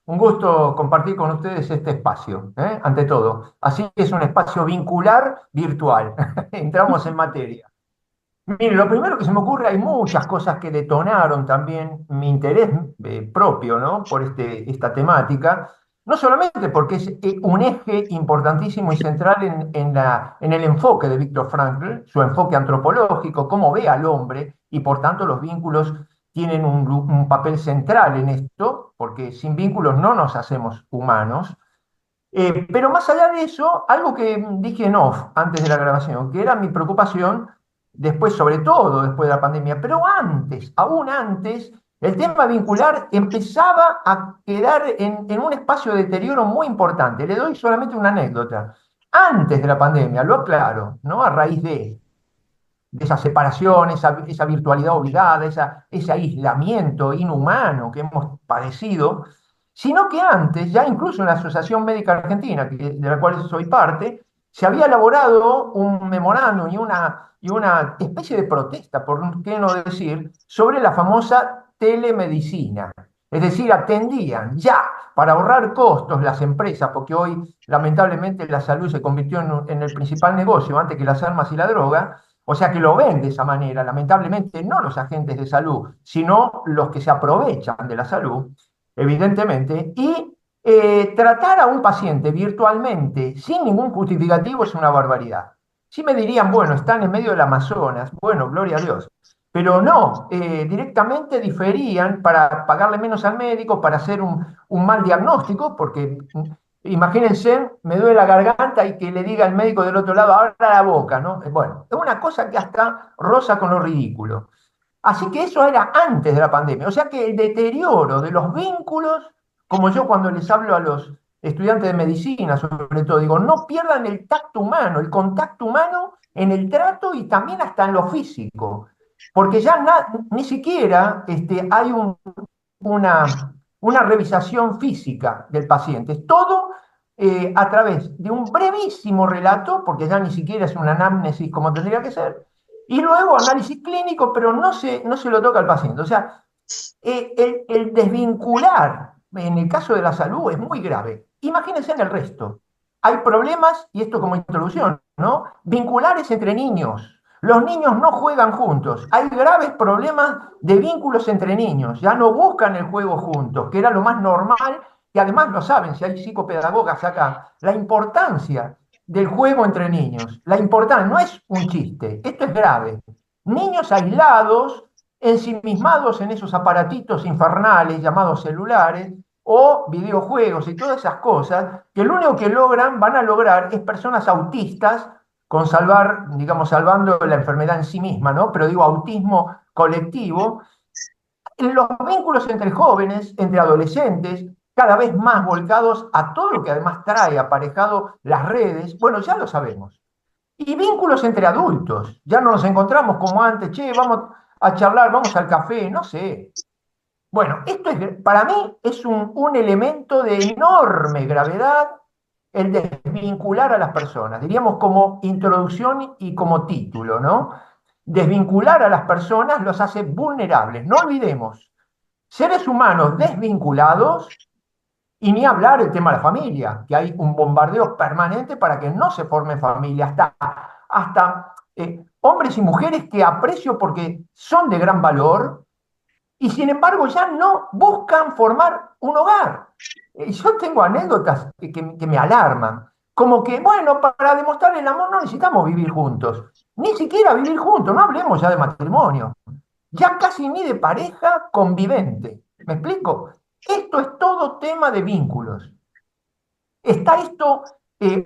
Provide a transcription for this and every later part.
Un gusto compartir con ustedes este espacio, ante todo. Así que es un espacio vincular virtual. Entramos en materia. Mire, lo primero que se me ocurre, hay muchas cosas que detonaron también mi interés propio, ¿no? Por esta temática. No solamente porque es un eje importantísimo y central en el enfoque de Viktor Frankl, su enfoque antropológico, cómo ve al hombre y por tanto los vínculos tienen un papel central en esto, porque sin vínculos no nos hacemos humanos. Pero más allá de eso, algo que dije en off antes de la grabación, que era mi preocupación después, sobre todo después de la pandemia, pero antes, aún antes, el tema vincular empezaba a quedar en un espacio de deterioro muy importante. Le doy solamente una anécdota. Antes de la pandemia, lo aclaro, ¿no? A raíz de esa separación, esa virtualidad obligada, ese aislamiento inhumano que hemos padecido, sino que antes, ya incluso en la Asociación Médica Argentina, de la cual soy parte, se había elaborado un memorándum y una especie de protesta, por qué no decir, sobre la famosa telemedicina. Es decir, atendían ya para ahorrar costos las empresas, porque hoy lamentablemente la salud se convirtió en el principal negocio antes que las armas y la droga, o sea que lo ven de esa manera, lamentablemente no los agentes de salud, sino los que se aprovechan de la salud, evidentemente, y tratar a un paciente virtualmente sin ningún justificativo es una barbaridad. Si me dirían, bueno, están en medio del Amazonas, bueno, gloria a Dios, pero no, directamente diferían para pagarle menos al médico, para hacer un mal diagnóstico, porque imagínense, me duele la garganta y que le diga al médico del otro lado, abra la boca, ¿no? Bueno, es una cosa que hasta roza con lo ridículo. Así que eso era antes de la pandemia. O sea que el deterioro de los vínculos, como yo cuando les hablo a los estudiantes de medicina, sobre todo, digo, no pierdan el tacto humano, el contacto humano en el trato y también hasta en lo físico. Porque ya ni siquiera hay una revisación física del paciente. Es todo a través de un brevísimo relato, porque ya ni siquiera es una anamnesis como tendría que ser, y luego análisis clínico, pero no se lo toca al paciente. O sea, el desvincular en el caso de la salud es muy grave. Imagínense en el resto. Hay problemas, y esto como introducción, ¿no? Vinculares entre niños. Los niños no juegan juntos. Hay graves problemas de vínculos entre niños. Ya no buscan el juego juntos, que era lo más normal, y además lo saben, si hay psicopedagogas acá, la importancia del juego entre niños. La importancia no es un chiste, esto es grave. Niños aislados, ensimismados en esos aparatitos infernales llamados celulares o videojuegos y todas esas cosas, que lo único que van a lograr es personas autistas con salvar, digamos, salvando la enfermedad en sí misma, ¿no? Pero digo, autismo colectivo, los vínculos entre jóvenes, entre adolescentes, cada vez más volcados a todo lo que además trae aparejado las redes, bueno, ya lo sabemos. Y vínculos entre adultos, ya no nos encontramos como antes, che, vamos a charlar, vamos al café, no sé. Bueno, para mí es un elemento de enorme gravedad el desvincular a las personas, diríamos como introducción y como título, ¿no? Desvincular a las personas los hace vulnerables. No olvidemos, seres humanos desvinculados, y ni hablar el tema de la familia, que hay un bombardeo permanente para que no se formen familias, hasta hombres y mujeres que aprecio porque son de gran valor, y sin embargo ya no buscan formar un hogar. Yo tengo anécdotas que me alarman, como que, bueno, para demostrar el amor no necesitamos vivir juntos, ni siquiera vivir juntos, no hablemos ya de matrimonio, ya casi ni de pareja convivente. ¿Me explico? Esto es todo tema de vínculos. ¿Está esto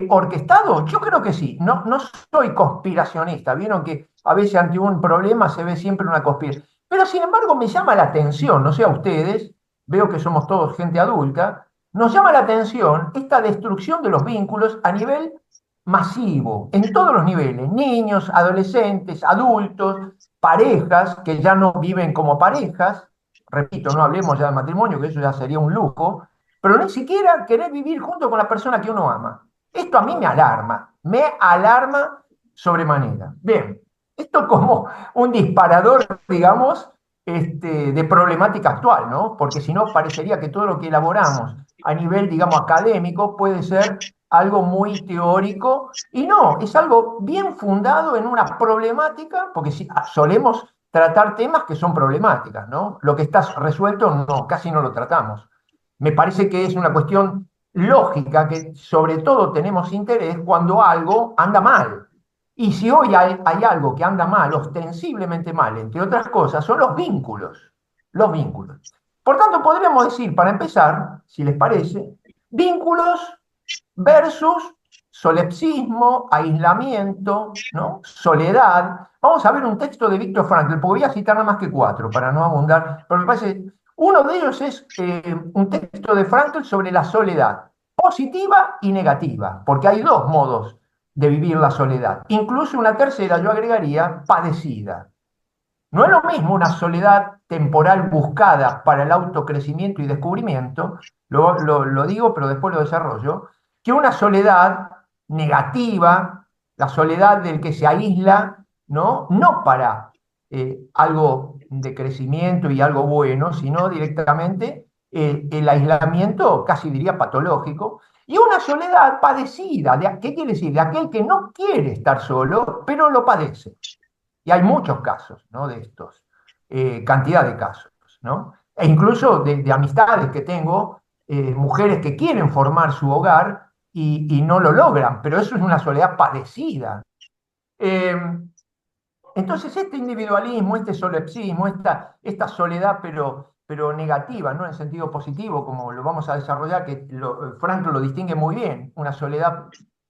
orquestado? Yo creo que sí. No, no soy conspiracionista. Vieron que a veces ante un problema se ve siempre una conspiración. Pero sin embargo me llama la atención, no sé a ustedes, veo que somos todos gente adulta, nos llama la atención esta destrucción de los vínculos a nivel masivo, en todos los niveles, niños, adolescentes, adultos, parejas que ya no viven como parejas, repito, no hablemos ya de matrimonio, que eso ya sería un lujo, pero ni siquiera querer vivir junto con la persona que uno ama. Esto a mí me alarma sobremanera. Bien, esto como un disparador, digamos, de problemática actual, ¿no? Porque si no, parecería que todo lo que elaboramos a nivel, digamos, académico, puede ser algo muy teórico, y no, es algo bien fundado en una problemática, porque si, solemos tratar temas que son problemáticas, ¿no? Lo que está resuelto, no, casi no lo tratamos. Me parece que es una cuestión lógica, que sobre todo tenemos interés cuando algo anda mal. Y si hoy hay algo que anda mal, ostensiblemente mal, entre otras cosas, son los vínculos. Los vínculos. Por tanto, podríamos decir, para empezar, si les parece, vínculos versus solipsismo, aislamiento, ¿no? Soledad. Vamos a ver un texto de Víctor Frankl, porque voy a citar nada más que cuatro para no abundar, pero me parece, uno de ellos es un texto de Frankl sobre la soledad, positiva y negativa, porque hay dos modos de vivir la soledad. Incluso una tercera, yo agregaría, padecida. No es lo mismo una soledad temporal buscada para el autocrecimiento y descubrimiento, lo digo, pero después lo desarrollo, que una soledad negativa, la soledad del que se aísla, ¿no? No para algo de crecimiento y algo bueno, sino directamente el aislamiento, casi diría patológico, y una soledad padecida. ¿Qué quiere decir? De aquel que no quiere estar solo, pero lo padece. Y hay muchos casos, ¿no? De estos, cantidad de casos, ¿no? E incluso de amistades que tengo, mujeres que quieren formar su hogar y no lo logran, pero eso es una soledad padecida. Eh, entonces, este individualismo, este solipsismo, esta soledad, pero negativa, no en sentido positivo, como lo vamos a desarrollar, que Franco lo distingue muy bien, una soledad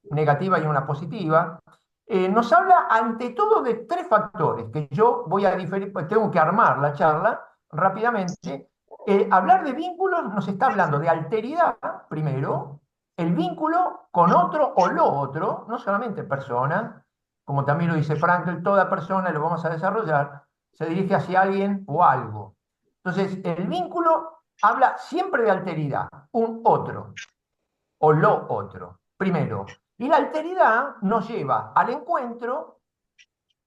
negativa y una positiva, nos habla ante todo de tres factores que yo voy a diferir, pues tengo que armar la charla rápidamente. Hablar de vínculos nos está hablando de alteridad, primero, el vínculo con otro o lo otro, no solamente persona, como también lo dice Frankl, toda persona, y lo vamos a desarrollar, se dirige hacia alguien o algo. Entonces, el vínculo habla siempre de alteridad, un otro o lo otro, primero. Y la alteridad nos lleva al encuentro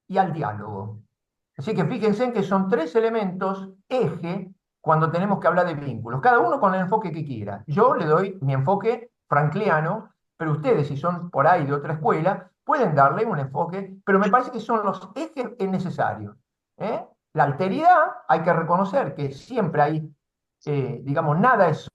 y al diálogo. Así que fíjense en que son tres elementos eje cuando tenemos que hablar de vínculos, cada uno con el enfoque que quiera. Yo le doy mi enfoque frankliano, pero ustedes, si son por ahí de otra escuela, pueden darle un enfoque, pero me parece que son los ejes necesarios. ¿Eh? La alteridad, hay que reconocer que siempre hay, digamos, nada es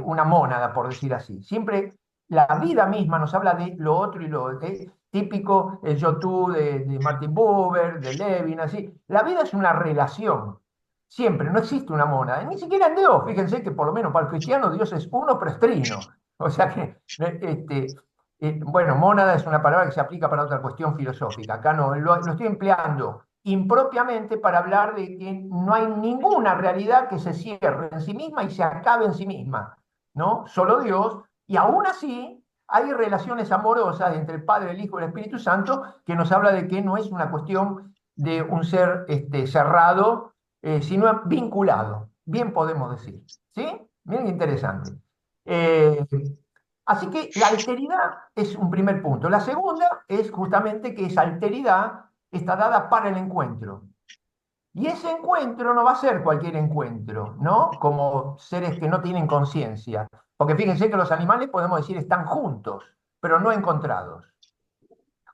una mónada, por decir así. Siempre la vida misma nos habla de lo otro y lo otro. Típico el yo-tú de Martin Buber, de Levin, así. La vida es una relación. Siempre, no existe una mónada. Ni siquiera en Dios. Fíjense que por lo menos para el cristiano Dios es uno, pero es trino. O sea que, bueno, mónada es una palabra que se aplica para otra cuestión filosófica. Acá no, lo estoy empleando impropiamente para hablar de que no hay ninguna realidad que se cierre en sí misma y se acabe en sí misma, ¿no? Solo Dios, y aún así hay relaciones amorosas entre el Padre, el Hijo y el Espíritu Santo que nos habla de que no es una cuestión de un ser cerrado, sino vinculado, bien podemos decir, ¿sí? Miren qué interesante. Eh, Así que la alteridad es un primer punto. La segunda es justamente que esa alteridad está dada para el encuentro. Y ese encuentro no va a ser cualquier encuentro, ¿no? Como seres que no tienen conciencia. Porque fíjense que los animales, podemos decir, están juntos, pero no encontrados.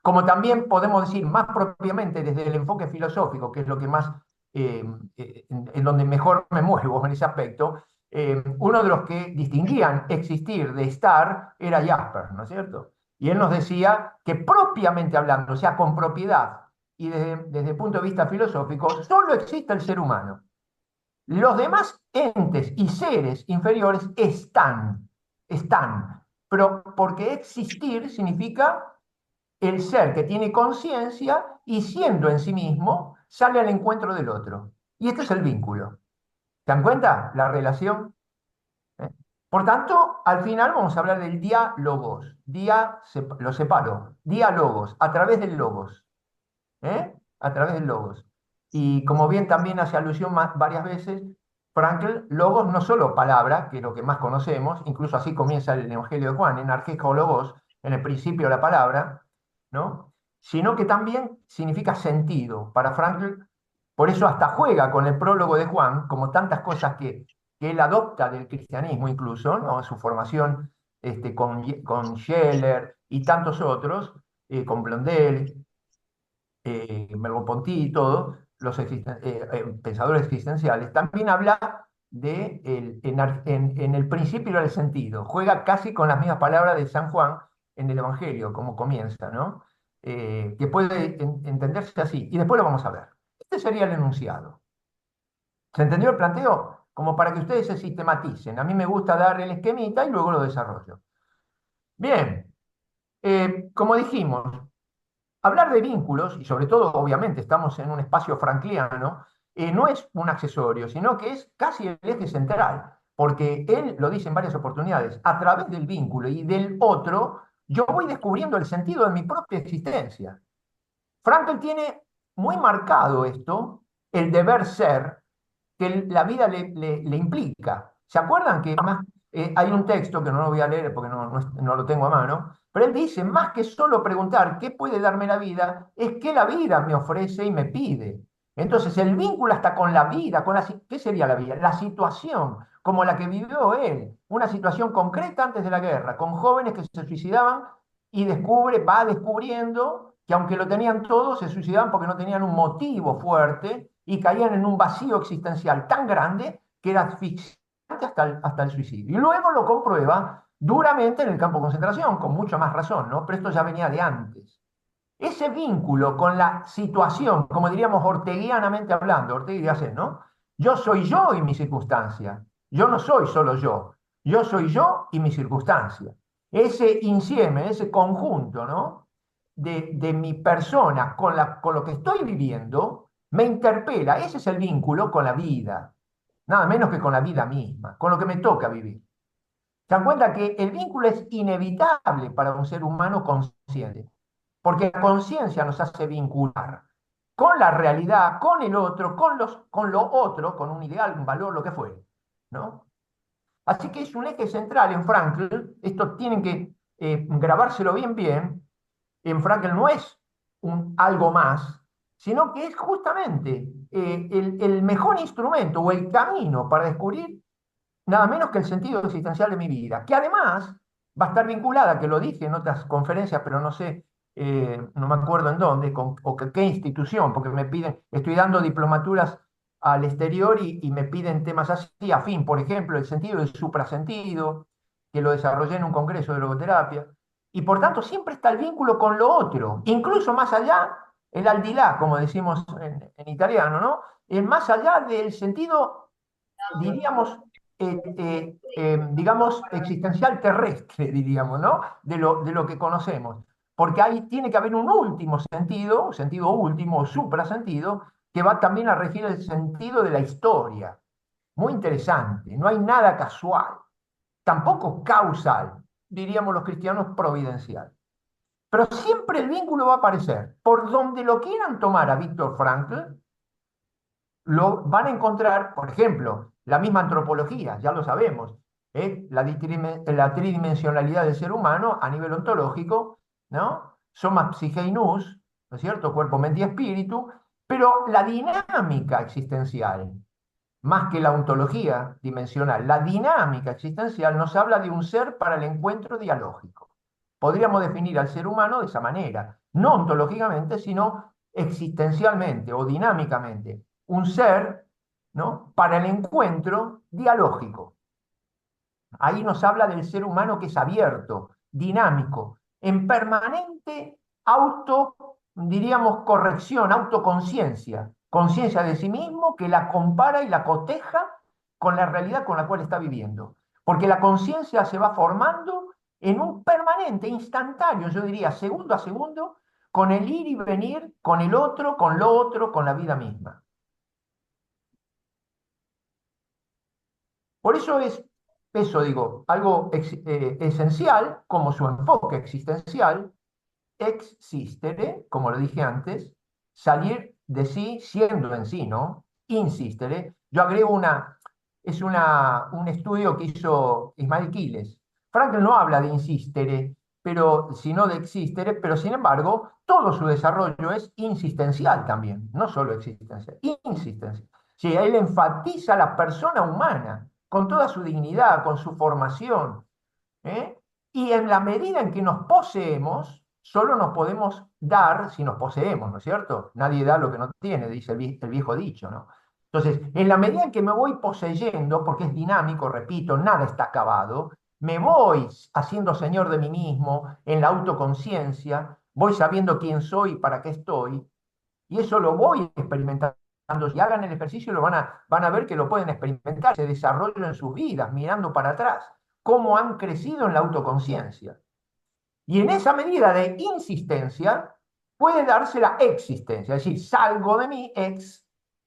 Como también podemos decir más propiamente desde el enfoque filosófico, que es lo que más, en donde mejor me muevo en ese aspecto, uno de los que distinguían existir de estar era Jasper, ¿no es cierto? Y él nos decía que propiamente hablando, o sea, con propiedad y desde el punto de vista filosófico, solo existe el ser humano. Los demás entes y seres inferiores están, pero porque existir significa el ser que tiene conciencia y siendo en sí mismo, sale al encuentro del otro. Y este es el vínculo. ¿Se dan cuenta? La relación. ¿Eh? Por tanto, al final vamos a hablar del diálogos. Lo separo. Diálogos, a través del logos. ¿Eh? A través del logos. Y como bien también hace alusión varias veces, Frankl, logos no solo palabra, que es lo que más conocemos, incluso así comienza el Evangelio de Juan, en arqueico logos, en el principio la palabra, ¿no? Sino que también significa sentido. Para Frankl, por eso hasta juega con el prólogo de Juan, como tantas cosas que que él adopta del cristianismo incluso, ¿no? Su formación con Scheller y tantos otros, con Blondel, Merleau-Ponty y todo, pensadores existenciales, también habla de en el principio era el sentido. Juega casi con las mismas palabras de San Juan en el Evangelio, como comienza, ¿no? Que puede entenderse así. Y después lo vamos a ver. Este sería el enunciado. ¿Se entendió el planteo? Como para que ustedes se sistematicen. A mí me gusta dar el esquemita y luego lo desarrollo. Bien, como dijimos, hablar de vínculos, y sobre todo, obviamente, estamos en un espacio frankliano, no es un accesorio, sino que es casi el eje central, porque él lo dice en varias oportunidades, a través del vínculo y del otro, yo voy descubriendo el sentido de mi propia existencia. Frankl tiene muy marcado esto, el deber ser, que la vida le implica. ¿Se acuerdan que hay un texto que no lo voy a leer porque no lo tengo a mano, pero él dice, más que solo preguntar qué puede darme la vida, es qué la vida me ofrece y me pide. Entonces el vínculo hasta con la vida, ¿qué sería la vida? La situación como la que vivió él, una situación concreta antes de la guerra, con jóvenes que se suicidaban y va descubriendo que aunque lo tenían todo, se suicidaban porque no tenían un motivo fuerte y caían en un vacío existencial tan grande que era asfixiante hasta el suicidio. Y luego lo comprueba duramente en el campo de concentración, con mucha más razón, ¿no? Pero esto ya venía de antes. Ese vínculo con la situación, como diríamos orteguianamente hablando, Ortega y Gasset, ¿no? Yo soy yo y mi circunstancia. Yo no soy solo yo. Yo soy yo y mi circunstancia. Ese insieme, ese conjunto, ¿no? De mi persona con lo que estoy viviendo, me interpela. Ese es el vínculo con la vida. Nada menos que con la vida misma, con lo que me toca vivir. Se dan cuenta que el vínculo es inevitable para un ser humano consciente, porque la conciencia nos hace vincular con la realidad, con el otro, con lo otro, con un ideal, un valor, lo que fuere, ¿no? Así que es un eje central en Frankl, esto tienen que grabárselo bien bien, en Frankl no es un algo más, sino que es justamente el mejor instrumento o el camino para descubrir nada menos que el sentido existencial de mi vida, que además va a estar vinculada, que lo dije en otras conferencias, pero no sé, no me acuerdo en dónde, o qué institución, porque me piden, estoy dando diplomaturas al exterior y me piden temas así, afín, por ejemplo, el sentido del suprasentido, que lo desarrollé en un congreso de logoterapia, y por tanto siempre está el vínculo con lo otro, incluso más allá, el al di là, como decimos en italiano, ¿no? El más allá del sentido diríamos, digamos, existencial terrestre, diríamos, ¿no? De lo que conocemos. Porque ahí tiene que haber un sentido último, o suprasentido, que va también a regir el sentido de la historia. Muy interesante, no hay nada casual, tampoco causal, diríamos los cristianos providencial. Pero siempre el vínculo va a aparecer. Por donde lo quieran tomar a Víctor Frankl, lo van a encontrar, por ejemplo, la misma antropología, ya lo sabemos, la tridimensionalidad del ser humano a nivel ontológico, ¿no? Soma, psique y nous, ¿no es cierto? Cuerpo, mente y espíritu, pero la dinámica existencial, más que la ontología dimensional, la dinámica existencial nos habla de un ser para el encuentro dialógico. Podríamos definir al ser humano de esa manera, no ontológicamente, sino existencialmente o dinámicamente. Un ser, ¿no? Para el encuentro dialógico. Ahí nos habla del ser humano que es abierto, dinámico, en permanente diríamos, corrección, autoconciencia, conciencia de sí mismo que la compara y la coteja con la realidad con la cual está viviendo. Porque la conciencia se va formando en un permanente, instantáneo, yo diría, segundo a segundo, con el ir y venir, con el otro, con lo otro, con la vida misma. Por eso es, eso digo, algo esencial, como su enfoque existencial, existere, como lo dije antes, salir de sí siendo en sí, ¿no? Insistere. Yo agrego un estudio que hizo Ismael Quiles. Frankl no habla de insistere, sino de existere, pero sin embargo, todo su desarrollo es insistencial también, no solo existencial, insistencial. Sí, él enfatiza la persona humana con toda su dignidad, con su formación. ¿Eh? Y en la medida en que nos poseemos, solo nos podemos dar si nos poseemos, ¿no es cierto? Nadie da lo que no tiene, dice el viejo dicho, ¿no? Entonces, en la medida en que me voy poseyendo, porque es dinámico, repito, nada está acabado, me voy haciendo señor de mí mismo, en la autoconciencia, voy sabiendo quién soy y para qué estoy, y eso lo voy experimentando. Si hagan el ejercicio, van a ver que lo pueden experimentar, se desarrollan en sus vidas, mirando para atrás, cómo han crecido en la autoconciencia. Y en esa medida de insistencia puede darse la existencia, es decir, salgo de mi ex,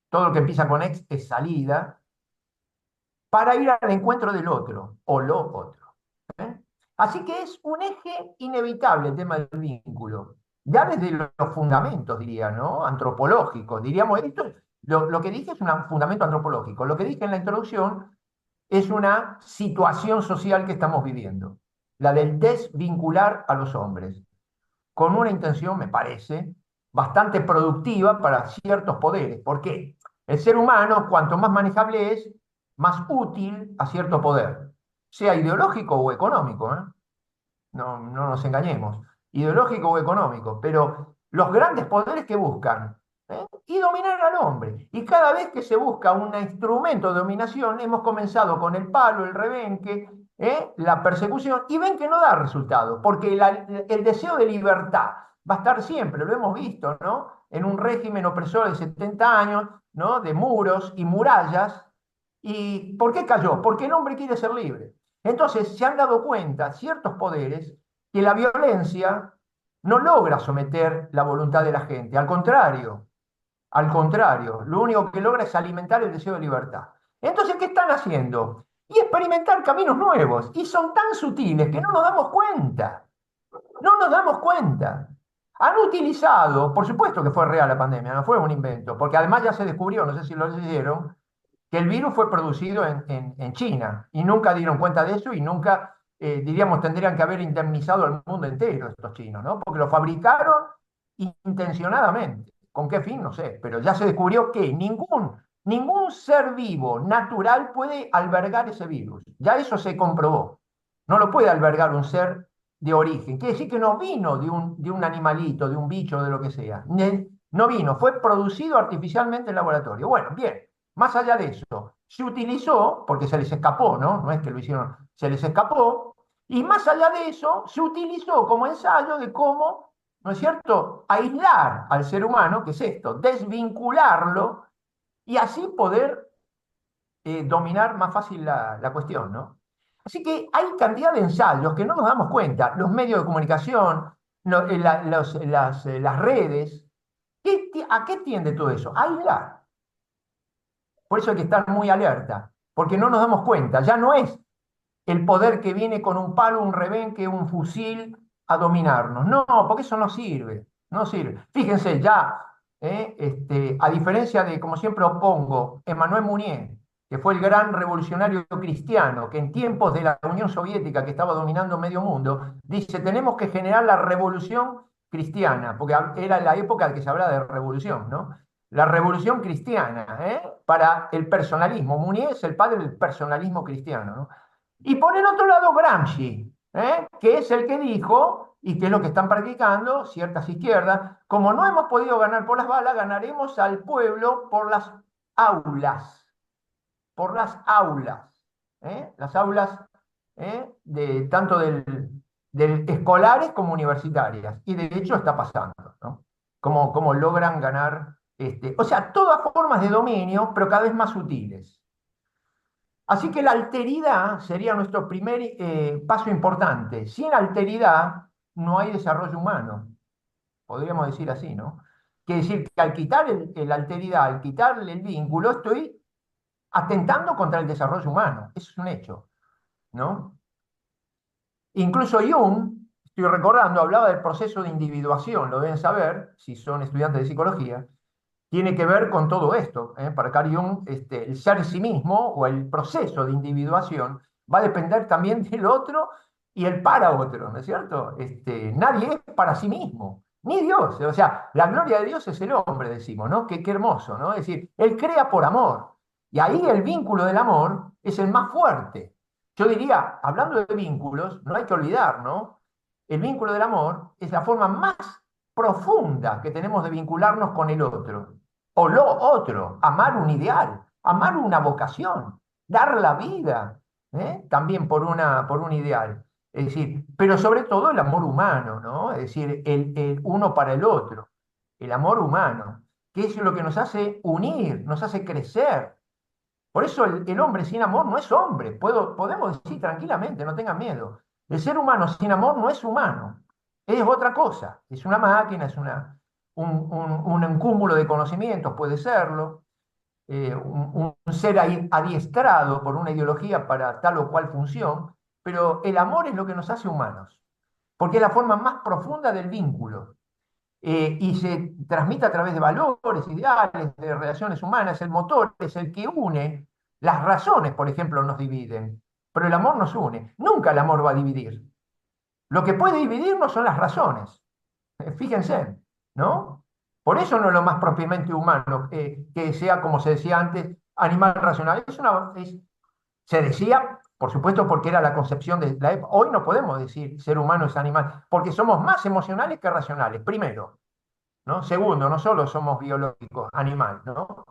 todo lo que empieza con ex es salida, para ir al encuentro del otro o lo otro. ¿Eh? Así que es un eje inevitable el tema del vínculo. Ya desde los fundamentos, diría, ¿no? Antropológicos. Diríamos, lo que dije es un fundamento antropológico. Lo que dije en la introducción es una situación social que estamos viviendo, la del desvincular a los hombres, con una intención, me parece, bastante productiva para ciertos poderes. ¿Por qué? El ser humano, cuanto más manejable es, más útil a cierto poder, sea ideológico o económico, ¿eh? No nos engañemos, ideológico o económico, pero los grandes poderes que buscan, ¿eh? Y dominar al hombre. Y cada vez que se busca un instrumento de dominación, hemos comenzado con el palo, el rebenque, la persecución, y ven que no da resultado, porque el deseo de libertad va a estar siempre, lo hemos visto, ¿no? En un régimen opresor de 70 años, ¿no? De muros y murallas. ¿Y por qué cayó? Porque el hombre quiere ser libre. Entonces se han dado cuenta ciertos poderes que la violencia no logra someter la voluntad de la gente, al contrario, lo único que logra es alimentar el deseo de libertad. Entonces, ¿qué están haciendo? Y experimentar caminos nuevos, y son tan sutiles que no nos damos cuenta, no nos damos cuenta. Han utilizado, por supuesto que fue real la pandemia, no fue un invento, porque además ya se descubrió, no sé si lo leyeron, que el virus fue producido en China y nunca dieron cuenta de eso y nunca, diríamos, tendrían que haber indemnizado al mundo entero estos chinos, ¿no? Porque lo fabricaron intencionadamente. ¿Con qué fin? No sé, pero ya se descubrió que ningún ser vivo natural puede albergar ese virus. Ya eso se comprobó. No lo puede albergar un ser de origen. Quiere decir que no vino de un animalito, de un bicho, de lo que sea. No vino, fue producido artificialmente en laboratorio. Bueno, bien. Más allá de eso, se utilizó, porque se les escapó, ¿no? No es que lo hicieron, se les escapó, y más allá de eso, se utilizó como ensayo de cómo, ¿no es cierto?, aislar al ser humano, que es esto, desvincularlo, y así poder dominar más fácil la cuestión, ¿no? Así que hay cantidad de ensayos que no nos damos cuenta, los medios de comunicación, las redes, ¿a qué tiende todo eso? A aislar. Por eso hay que estar muy alerta, porque no nos damos cuenta, ya no es el poder que viene con un palo, un rebenque, un fusil a dominarnos. No, porque eso no sirve, no sirve. Fíjense ya, a diferencia de, como siempre opongo, Emmanuel Mounier, que fue el gran revolucionario cristiano, que en tiempos de la Unión Soviética, que estaba dominando medio mundo, dice, tenemos que generar la revolución cristiana, porque era la época en que se habla de revolución, ¿no? La revolución cristiana, para el personalismo. Mounier es el padre del personalismo cristiano, ¿no? Y por el otro lado, Gramsci, que es el que dijo, y que es lo que están practicando ciertas izquierdas, como no hemos podido ganar por las balas, ganaremos al pueblo aulas, por las aulas, las aulas tanto del escolares como universitarias. Y de hecho está pasando, ¿no? Cómo logran ganar, o sea, todas formas de dominio, pero cada vez más sutiles. Así que la alteridad sería nuestro primer paso importante. Sin alteridad no hay desarrollo humano, podríamos decir así, ¿no? Quiere decir que al quitar la alteridad, al quitarle el vínculo, estoy atentando contra el desarrollo humano. Eso es un hecho, ¿no? Incluso Jung, estoy recordando, hablaba del proceso de individuación, lo deben saber si son estudiantes de psicología, tiene que ver con todo esto. Para Carl Jung, el ser en sí mismo o el proceso de individuación va a depender también del otro y el para otro, ¿no es cierto? Nadie es para sí mismo, ni Dios. O sea, la gloria de Dios es el hombre, decimos, ¿no? Qué hermoso, ¿no? Es decir, Él crea por amor. Y ahí el vínculo del amor es el más fuerte. Yo diría, hablando de vínculos, no hay que olvidar, ¿no? El vínculo del amor es la forma más profunda que tenemos de vincularnos con el otro. O lo otro, amar un ideal, amar una vocación, dar la vida, ¿eh? También por un ideal. Es decir, pero sobre todo el amor humano, ¿no? Es decir, el uno para el otro, el amor humano, que es lo que nos hace unir, nos hace crecer. Por eso el hombre sin amor no es hombre, podemos decir tranquilamente, no tengan miedo. El ser humano sin amor no es humano, es otra cosa, es una máquina, es un cúmulo de conocimientos, puede serlo, un ser adiestrado por una ideología para tal o cual función, pero el amor es lo que nos hace humanos, porque es la forma más profunda del vínculo. Y se transmite a través de valores, ideales, de relaciones humanas. El motor es el que une. Las razones, por ejemplo, nos dividen, pero el amor nos une. Nunca el amor va a dividir. Lo que puede dividirnos son las razones. Fíjense, ¿no? Por eso no es lo más propiamente humano, que sea, como se decía antes, animal racional. Se decía, por supuesto, porque era la concepción de la época. Hoy no podemos decir ser humano es animal, porque somos más emocionales que racionales, primero. ¿No? Segundo, no solo somos biológicos, animal, ¿no?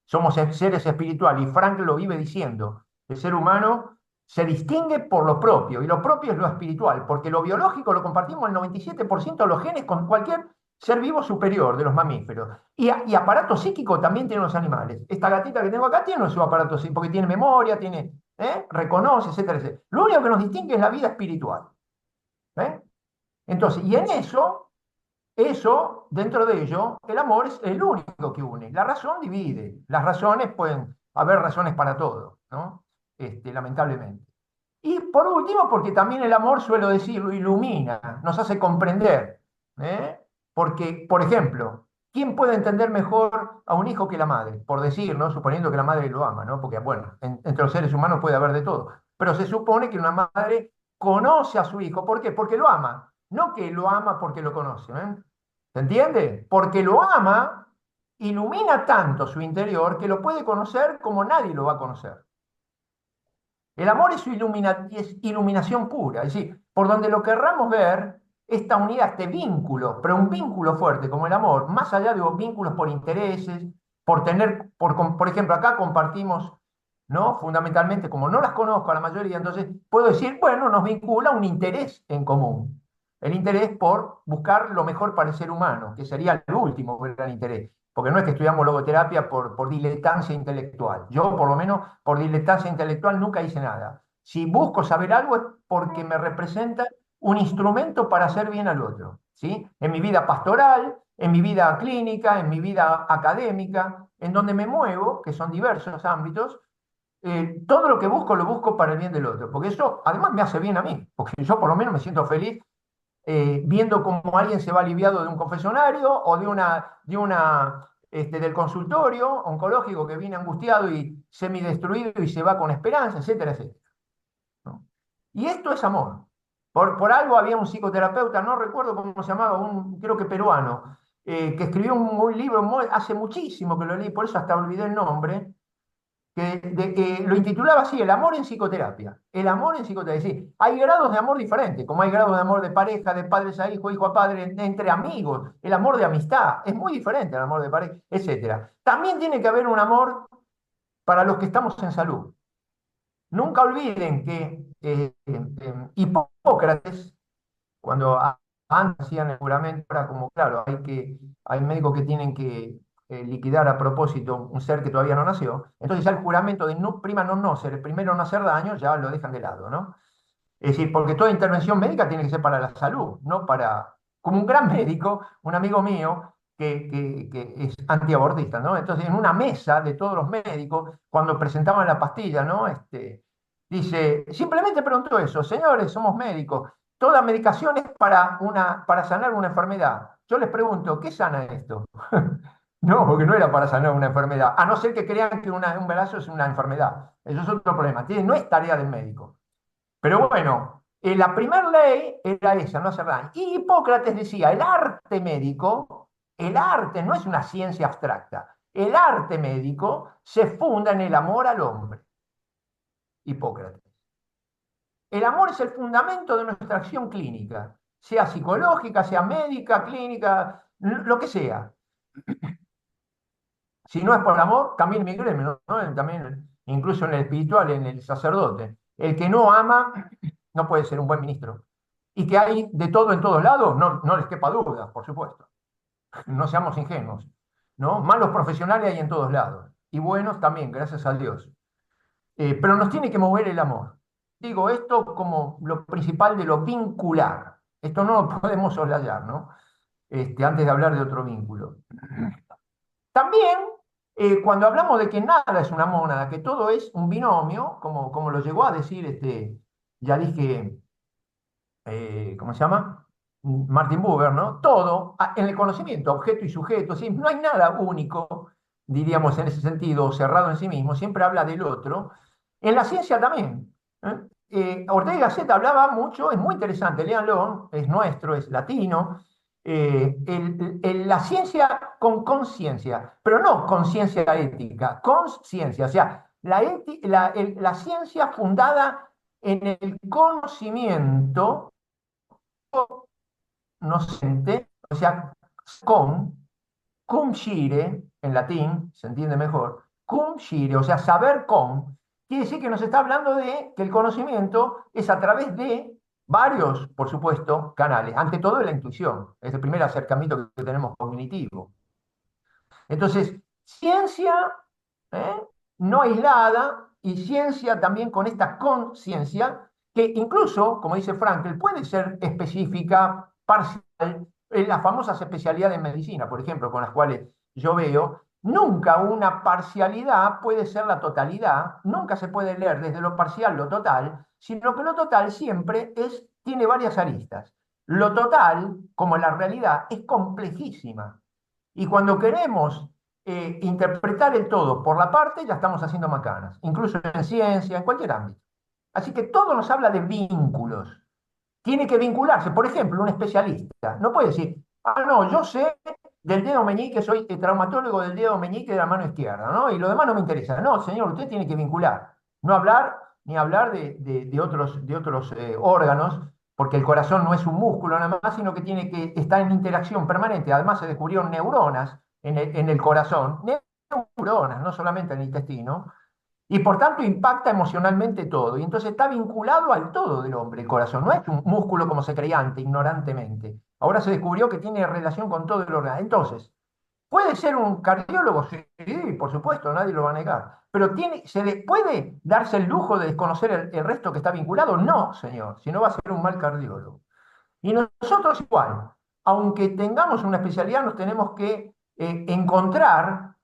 Somos seres espirituales, y Frank lo vive diciendo, el ser humano se distingue por lo propio, y lo propio es lo espiritual, porque lo biológico lo compartimos el 97% de los genes con cualquier ser vivo superior de los mamíferos. Y aparato psíquico también tienen los animales. Esta gatita que tengo acá tiene su aparato psíquico, porque tiene memoria, reconoce, etcétera, etcétera. Lo único que nos distingue es la vida espiritual. ¿Eh? Entonces, y en eso, dentro de ello, el amor es el único que une. La razón divide. Las razones pueden haber razones para todo, ¿no? Lamentablemente. Y por último, porque también el amor, suelo decirlo, ilumina, nos hace comprender. ¿Eh? Porque, por ejemplo, ¿quién puede entender mejor a un hijo que la madre? Por decir, ¿no? Suponiendo que la madre lo ama, ¿no? Porque, bueno, entre los seres humanos puede haber de todo. Pero se supone que una madre conoce a su hijo. ¿Por qué? Porque lo ama. No que lo ama porque lo conoce. ¿Se entiende? Porque lo ama, ilumina tanto su interior que lo puede conocer como nadie lo va a conocer. El amor es iluminación pura, es decir, por donde lo querramos ver, esta unidad, este vínculo, pero un vínculo fuerte como el amor, más allá de los vínculos por intereses, por ejemplo, acá compartimos, ¿no? Fundamentalmente, como no las conozco a la mayoría, entonces puedo decir, bueno, nos vincula un interés en común. El interés por buscar lo mejor para el ser humano, que sería el último gran interés. Porque no es que estudiamos logoterapia por diletancia intelectual. Yo, por lo menos, por diletancia intelectual nunca hice nada. Si busco saber algo es porque me representa un instrumento para hacer bien al otro, ¿sí? En mi vida pastoral, en mi vida clínica, en mi vida académica, en donde me muevo, que son diversos ámbitos, todo lo busco para el bien del otro, porque eso además me hace bien a mí, porque yo por lo menos me siento feliz viendo cómo alguien se va aliviado de un confesionario o del consultorio oncológico que viene angustiado y semidestruido y se va con esperanza, etcétera, etcétera. ¿No? Y esto es amor. Por algo había un psicoterapeuta, no recuerdo cómo se llamaba, creo que peruano, que escribió un libro hace muchísimo que lo leí, por eso hasta olvidé el nombre, que lo intitulaba así, el amor en psicoterapia. El amor en psicoterapia. Es decir, hay grados de amor diferentes, como hay grados de amor de pareja, de padres a hijo, hijo a padre, entre amigos. El amor de amistad es muy diferente al amor de pareja, etcétera. También tiene que haber un amor para los que estamos en salud. Nunca olviden que Hipócrates, cuando antes hacían el juramento, era como, claro, hay médicos que tienen que liquidar a propósito un ser que todavía no nació, entonces ya el juramento de prima non nocere, primero no hacer daño, ya lo dejan de lado, ¿no? Es decir, porque toda intervención médica tiene que ser para la salud, no para, como un gran médico, un amigo mío, que es antiabortista, ¿no? Entonces, en una mesa de todos los médicos, cuando presentaban la pastilla, ¿no? Dice, simplemente preguntó eso, señores, somos médicos, toda medicación es para sanar una enfermedad. Yo les pregunto, ¿qué sana esto? No, porque no era para sanar una enfermedad, a no ser que crean que un embarazo es una enfermedad. Eso es otro problema. No es tarea del médico. Pero bueno, la primera ley era esa, no hacer daño. Y Hipócrates decía, el arte médico, el arte no es una ciencia abstracta, el arte médico se funda en el amor al hombre. Hipócrates. El amor es el fundamento de nuestra acción clínica, sea psicológica, sea médica, clínica, lo que sea. Si no es por amor, también en mi gremio, ¿no? También, incluso en el espiritual, en el sacerdote. El que no ama no puede ser un buen ministro. Y que hay de todo en todos lados, no, no les quepa duda, por supuesto. No seamos ingenuos, ¿no? Malos profesionales hay en todos lados. Y buenos también, gracias a Dios. Pero nos tiene que mover el amor. Digo esto como lo principal de lo vincular. Esto no lo podemos soslayar, ¿no? Antes de hablar de otro vínculo. También, cuando hablamos de que nada es una mónada, que todo es un binomio, como lo llegó a decir, ya dije, ¿cómo se llama? Martin Buber, ¿no? Todo, en el conocimiento, objeto y sujeto, ¿sí? No hay nada único, diríamos en ese sentido, cerrado en sí mismo, siempre habla del otro. En la ciencia también. Ortega y Gasset hablaba mucho, es muy interesante, léanlo, es nuestro, es latino, la ciencia con conciencia, pero no conciencia ética, conciencia, o sea, la ciencia fundada en el conocimiento nocente, o sea, con, cum scire, en latín, se entiende mejor, cum scire, o sea, saber con, quiere decir que nos está hablando de que el conocimiento es a través de varios, por supuesto, canales. Ante todo, la intuición, es el primer acercamiento que tenemos cognitivo. Entonces, ciencia, ¿eh? No aislada, y ciencia también con esta conciencia, que incluso, como dice Frankl, puede ser específica, parcial, en las famosas especialidades en medicina, por ejemplo, con las cuales yo veo, nunca una parcialidad puede ser la totalidad, nunca se puede leer desde lo parcial lo total, sino que lo total siempre tiene varias aristas. Lo total, como la realidad, es complejísima. Y cuando queremos interpretar el todo por la parte, ya estamos haciendo macanas, incluso en ciencia, en cualquier ámbito. Así que todo nos habla de vínculos. Tiene que vincularse. Por ejemplo, un especialista no puede decir, ah, no, yo sé del dedo meñique, soy traumatólogo del dedo meñique de la mano izquierda, ¿no? Y lo demás no me interesa. No, señor, usted tiene que vincular. No hablar ni hablar de otros órganos, porque el corazón no es un músculo nada más, sino que tiene que estar en interacción permanente. Además, se descubrieron neuronas en el corazón, neuronas, no solamente en el intestino, y por tanto impacta emocionalmente todo. Y entonces está vinculado al todo del hombre, el corazón. No es un músculo como se creía antes, ignorantemente. Ahora se descubrió que tiene relación con todo el órgano. Entonces, ¿puede ser un cardiólogo? Sí, por supuesto, nadie lo va a negar. Pero ¿se le puede darse el lujo de desconocer el resto que está vinculado? No, señor, si no va a ser un mal cardiólogo. Y nosotros igual, aunque tengamos una especialidad, nos tenemos que encontrar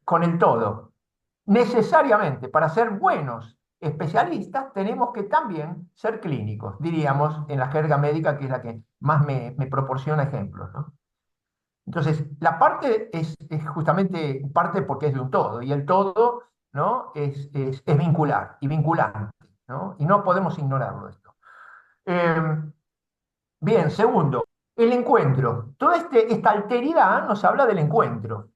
con el todo. Necesariamente, para ser buenos especialistas, tenemos que también ser clínicos, diríamos, en la jerga médica, que es la que más me proporciona ejemplos, ¿no? Entonces, la parte es justamente parte porque es de un todo, y el todo, ¿no? Es vincular y vinculante, ¿no? Y no podemos ignorarlo esto. Eh, Bien, segundo, el encuentro. Toda esta alteridad nos habla del encuentro,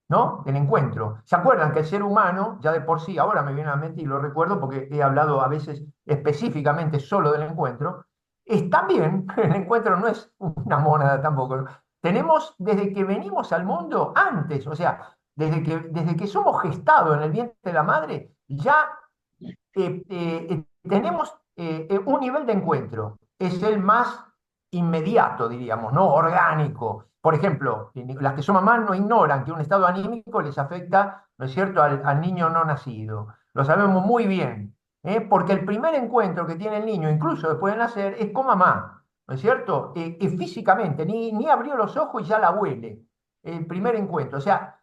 ¿no? Del encuentro. ¿Se acuerdan que el ser humano, ya de por sí, ahora me viene a la mente y lo recuerdo porque he hablado a veces específicamente solo del encuentro, es también, el encuentro no es una mónada tampoco, ¿no? Tenemos desde que venimos al mundo antes, o sea, desde que somos gestados en el vientre de la madre, ya tenemos un nivel de encuentro. Es el más inmediato, diríamos, ¿no? Orgánico. Por ejemplo, las que son mamás no ignoran que un estado anímico les afecta, ¿no es cierto?, al niño no nacido. Lo sabemos muy bien, porque el primer encuentro que tiene el niño, incluso después de nacer, es con mamá, ¿no es cierto? Físicamente, ni abrió los ojos y ya la huele. El primer encuentro, o sea,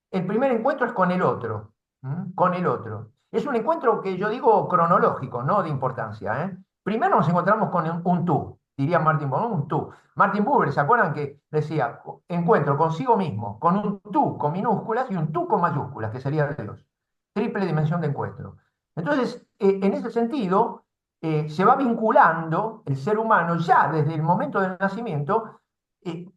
el primer encuentro es con el otro, ¿m? Con el otro. Es un encuentro que yo digo cronológico, no de importancia, ¿eh? Primero nos encontramos con un tú, diría Martin Buber, un tú. Martin Buber, ¿se acuerdan que decía, encuentro consigo mismo, con un tú con minúsculas y un tú con mayúsculas, que sería Dios? Triple dimensión de encuentro. Entonces, en ese sentido, se va vinculando el ser humano ya desde el momento del nacimiento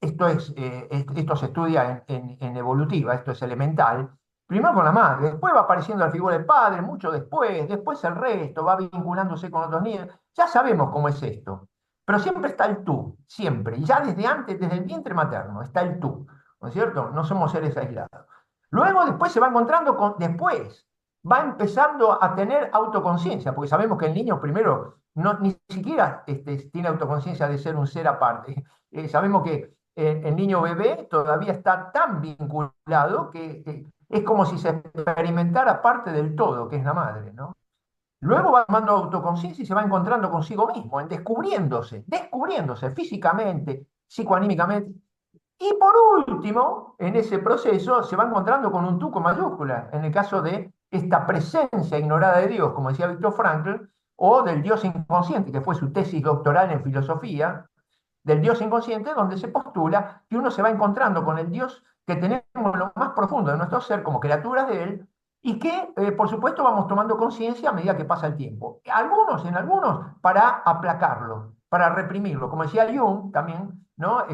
esto se estudia en evolutiva, esto es elemental, primero con la madre, después va apareciendo la figura del padre, mucho después el resto, va vinculándose con otros niños. Ya sabemos cómo es esto, pero siempre está el tú, siempre, y ya desde antes, desde el vientre materno, está el tú, ¿no es cierto? No somos seres aislados. Luego, después se va encontrando con, después, va empezando a tener autoconciencia, porque sabemos que el niño primero ni siquiera tiene autoconciencia de ser un ser aparte. Sabemos que el niño bebé todavía está tan vinculado que es como si se experimentara parte del todo, que es la madre, ¿no? Luego va tomando autoconciencia y se va encontrando consigo mismo, descubriéndose físicamente, psicoanímicamente. Y por último, en ese proceso se va encontrando con un tú con mayúscula, en el caso de esta presencia ignorada de Dios, como decía Viktor Frankl, o del Dios inconsciente, que fue su tesis doctoral en filosofía, del Dios inconsciente, donde se postula que uno se va encontrando con el Dios que tenemos en lo más profundo de nuestro ser como criaturas de Él, y que, por supuesto, vamos tomando conciencia a medida que pasa el tiempo. En algunos, para aplacarlo, para reprimirlo. Como decía Jung también, ¿no?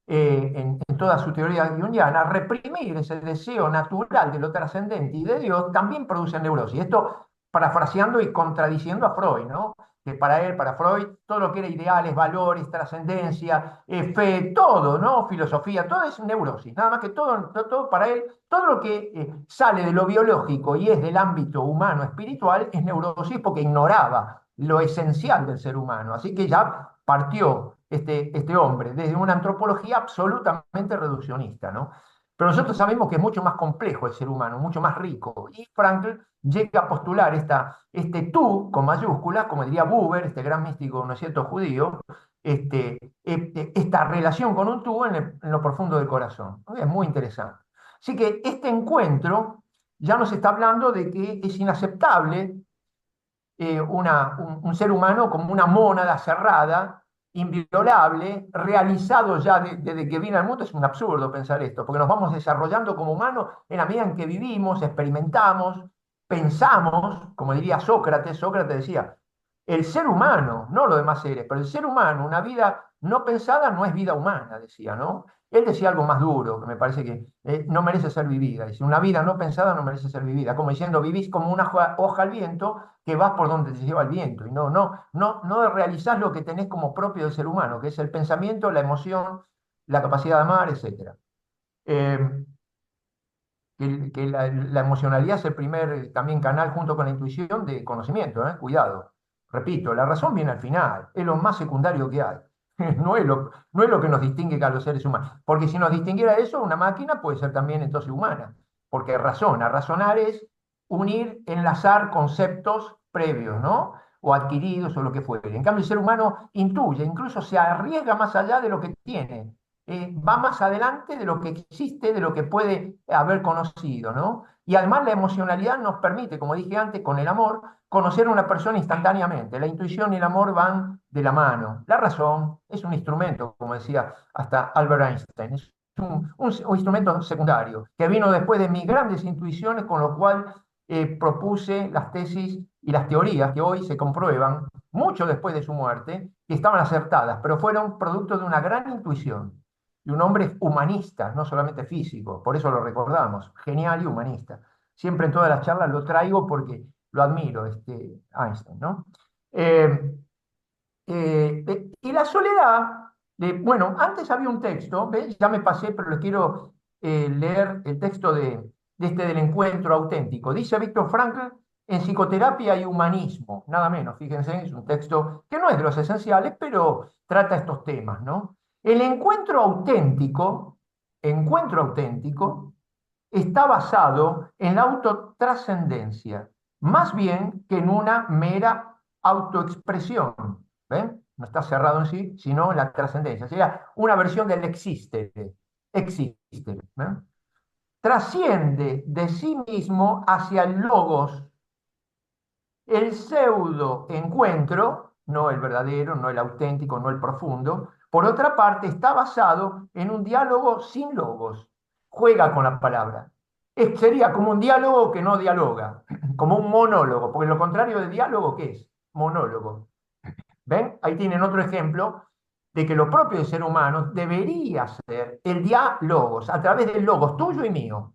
En toda su teoría junguiana, reprimir ese deseo natural de lo trascendente y de Dios también produce neurosis. Esto parafraseando y contradiciendo a Freud, ¿no? Que para él, para Freud, todo lo que era ideales, valores, trascendencia, fe, todo, ¿no? Filosofía, todo es neurosis. Nada más que todo para él, todo lo que sale de lo biológico y es del ámbito humano, espiritual, es neurosis porque ignoraba lo esencial del ser humano. Así que ya partió este hombre desde una antropología absolutamente reduccionista, ¿no? Pero nosotros sabemos que es mucho más complejo el ser humano, mucho más rico. Y Frankl llega a postular este tú con mayúsculas, como diría Buber, este gran místico, ¿no es cierto?, judío, esta relación con un tú en lo profundo del corazón. Es muy interesante. Así que este encuentro ya nos está hablando de que es inaceptable un ser humano como una mónada cerrada, inviolable, realizado ya desde que viene al mundo. Es un absurdo pensar esto, porque nos vamos desarrollando como humanos en la medida en que vivimos, experimentamos, pensamos, como diría Sócrates. Sócrates decía, el ser humano, no los demás seres, pero el ser humano, una vida no pensada no es vida humana, decía, ¿no? Él decía algo más duro, que me parece que no merece ser vivida. Dice, una vida no pensada no merece ser vivida. Como diciendo, vivís como una hoja al viento que vas por donde te lleva el viento. Y no realizás lo que tenés como propio del ser humano, que es el pensamiento, la emoción, la capacidad de amar, etcétera. Eh, que la emocionalidad es el primer también canal junto con la intuición de conocimiento, ¿eh? Cuidado. Repito, la razón viene al final, es lo más secundario que hay. No es lo que nos distingue a los seres humanos. Porque si nos distinguiera eso, una máquina puede ser también entonces humana. Porque razona. Razonar es unir, enlazar conceptos previos, ¿no? O adquiridos o lo que fuere. En cambio, el ser humano intuye, incluso se arriesga más allá de lo que tiene, va más adelante de lo que existe, de lo que puede haber conocido, ¿no? Y además la emocionalidad nos permite, como dije antes, con el amor, conocer a una persona instantáneamente. La intuición y el amor van de la mano. La razón es un instrumento, como decía hasta Albert Einstein, es un instrumento secundario, que vino después de mis grandes intuiciones, con lo cual propuse las tesis y las teorías que hoy se comprueban, mucho después de su muerte, que estaban acertadas, pero fueron producto de una gran intuición y un hombre humanista, no solamente físico, por eso lo recordamos, genial y humanista. Siempre en todas las charlas lo traigo porque lo admiro, Einstein, ¿no? Eh, y la soledad, bueno, antes había un texto, ¿ves? Ya me pasé, pero les quiero leer el texto del encuentro auténtico. Dice Viktor Frankl, en psicoterapia y humanismo, nada menos, fíjense, es un texto que no es de los esenciales, pero trata estos temas, ¿no? El encuentro auténtico, está basado en la autotrascendencia, más bien que en una mera autoexpresión. ¿Ven? No está cerrado en sí, sino en la trascendencia. Sería una versión del existe. Existe. ¿Ven? Trasciende de sí mismo hacia el logos, el pseudo encuentro, no el verdadero, no el auténtico, no el profundo. Por otra parte, está basado en un diálogo sin logos. Juega con la palabra. Sería como un diálogo que no dialoga, como un monólogo, porque lo contrario del diálogo, ¿qué es? Monólogo. ¿Ven? Ahí tienen otro ejemplo de que lo propio del ser humano debería ser el diálogos, a través del logos tuyo y mío.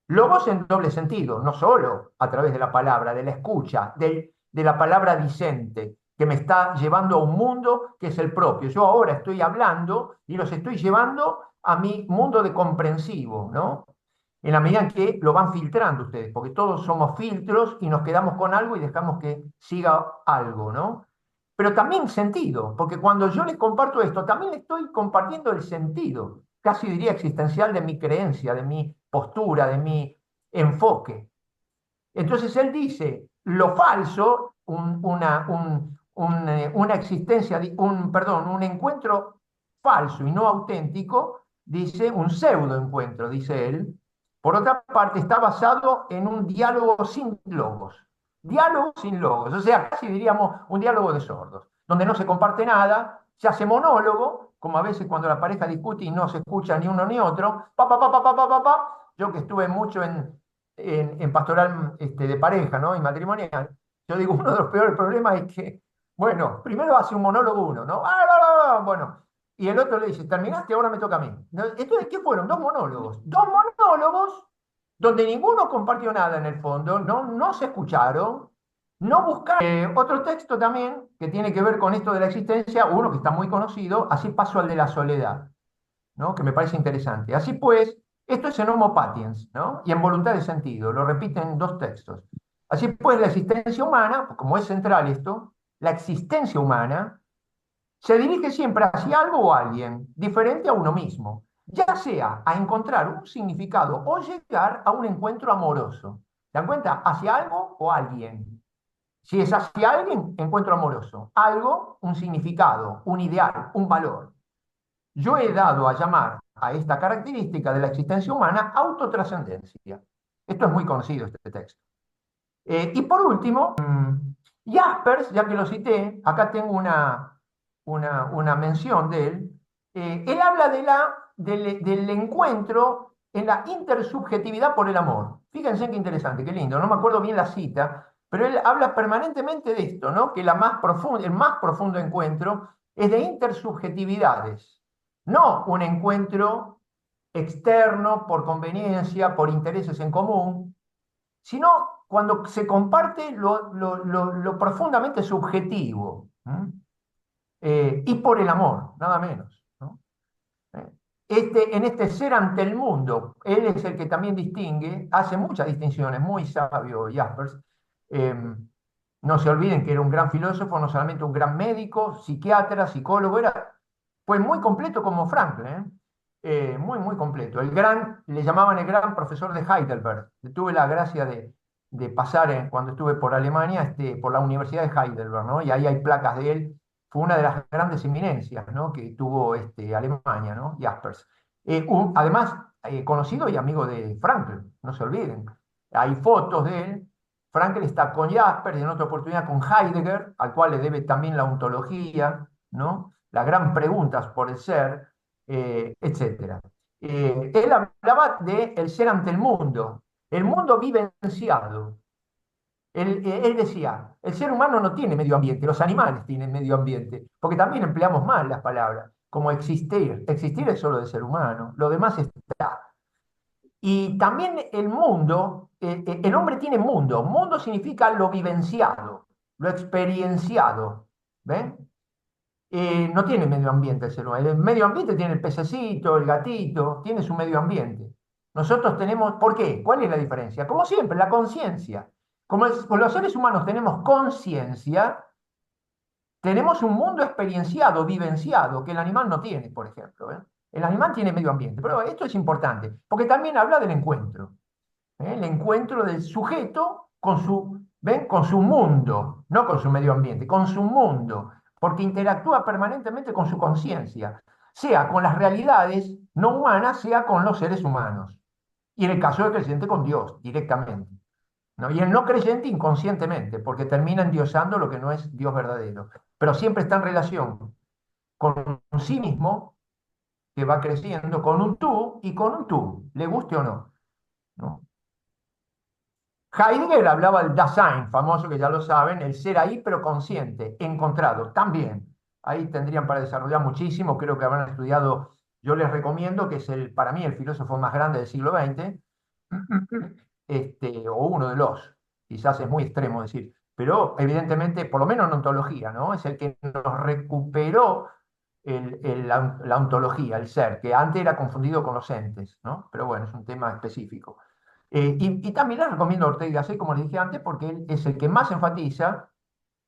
Logos en doble sentido, no solo a través de la palabra, de la escucha, de la palabra dicente, que me está llevando a un mundo que es el propio. Yo ahora estoy hablando y los estoy llevando a mi mundo de comprensivo, ¿no? En la medida en que lo van filtrando ustedes, porque todos somos filtros y nos quedamos con algo y dejamos que siga algo, ¿no? Pero también sentido, porque cuando yo les comparto esto, también les estoy compartiendo el sentido, casi diría existencial de mi creencia, de mi postura, de mi enfoque. Entonces él dice, lo falso, una existencia, perdón, un encuentro falso y no auténtico, dice, un pseudo encuentro, dice él. Por otra parte, está basado en un diálogo sin logos. Diálogo sin logos, o sea, casi diríamos un diálogo de sordos, donde no se comparte nada, se hace monólogo, como a veces cuando la pareja discute y no se escucha ni uno ni otro, pa, pa, pa, pa, pa, pa, pa, pa. Yo que estuve mucho en pastoral de pareja, ¿no? Y matrimonial, yo digo, uno de los peores problemas es que, bueno, primero hace un monólogo uno, ¿no? Bueno, y el otro le dice, terminaste, ahora me toca a mí. ¿No? Entonces, ¿qué fueron? Dos monólogos. Dos monólogos donde ninguno compartió nada en el fondo, no se escucharon, no buscaron. Otro texto también que tiene que ver con esto de la existencia, uno que está muy conocido, así paso al de la soledad, ¿no? Que me parece interesante. Así pues, esto es en Homo Patiens, ¿no? Y en Voluntad de Sentido, lo repiten dos textos. Así pues, la existencia humana, como es central esto, la existencia humana se dirige siempre hacia algo o alguien diferente a uno mismo, ya sea a encontrar un significado o llegar a un encuentro amoroso. ¿Se dan cuenta? Hacia algo o alguien. Si es hacia alguien, encuentro amoroso. Algo, un significado, un ideal, un valor. Yo he dado a llamar a esta característica de la existencia humana autotrascendencia. Esto es muy conocido, este texto. Y por último, Jaspers, ya que lo cité, acá tengo una mención de él. Él habla del encuentro en la intersubjetividad por el amor. Fíjense qué interesante, qué lindo. No me acuerdo bien la cita, pero él habla permanentemente de esto, ¿no? Que el más profundo encuentro es de intersubjetividades, no un encuentro externo por conveniencia, por intereses en común, sino cuando se comparte lo profundamente subjetivo, y por el amor, nada menos, ¿no? En este ser ante el mundo, él es el que también distingue, hace muchas distinciones, muy sabio Jaspers. eh, no se olviden que era un gran filósofo, no solamente un gran médico, psiquiatra, psicólogo, fue muy completo como Frankl, ¿eh? Muy, muy completo. Le llamaban el gran profesor de Heidelberg. Tuve la gracia de pasar cuando estuve por Alemania, por la Universidad de Heidelberg, ¿no? Y ahí hay placas de él. Fue una de las grandes eminencias, ¿no? Que tuvo Alemania, ¿no? Jaspers. Además, conocido y amigo de Frankl, no se olviden. Hay fotos de él. Frankl está con Jaspers y en otra oportunidad con Heidegger, al cual le debe también la ontología, ¿no? Las gran preguntas por el ser, etcétera. Él hablaba de el ser ante el mundo vivenciado. Él decía, el ser humano no tiene medio ambiente, los animales tienen medio ambiente, porque también empleamos mal las palabras, como existir. Existir es solo del ser humano, lo demás está. Y también el mundo, el hombre tiene mundo. Mundo significa lo vivenciado, lo experienciado. ¿Ven? No tiene medio ambiente el ser humano. El medio ambiente tiene el pececito, el gatito, tiene su medio ambiente. Nosotros tenemos, ¿por qué? ¿Cuál es la diferencia? Como siempre, la conciencia. Como los seres humanos tenemos conciencia, tenemos un mundo experienciado, vivenciado, que el animal no tiene, por ejemplo. ¿Eh? El animal tiene medio ambiente, pero esto es importante, porque también habla del encuentro. El encuentro del sujeto con ¿ven? Con su mundo, no con su medio ambiente, con su mundo, porque interactúa permanentemente con su conciencia, sea con las realidades no humanas, sea con los seres humanos. Y en el caso del creyente con Dios, directamente. ¿No? Y el no creyente inconscientemente, porque termina endiosando lo que no es Dios verdadero. Pero siempre está en relación con sí mismo, que va creciendo, con un tú y con un tú, le guste o no. ¿No? Heidegger hablaba del Dasein, famoso que ya lo saben, el ser ahí pero consciente, encontrado, también. ahí tendrían para desarrollar muchísimo, creo que habrán estudiado, yo les recomiendo, que es para mí el filósofo más grande del siglo XX, o uno de los, quizás es muy extremo decir, pero evidentemente, por lo menos en ontología, ¿no? Es el que nos recuperó la ontología, el ser, que antes era confundido con los entes, ¿no? Pero bueno, es un tema específico. Y también les recomiendo a Ortega y Gasset, como les dije antes, porque él es el que más enfatiza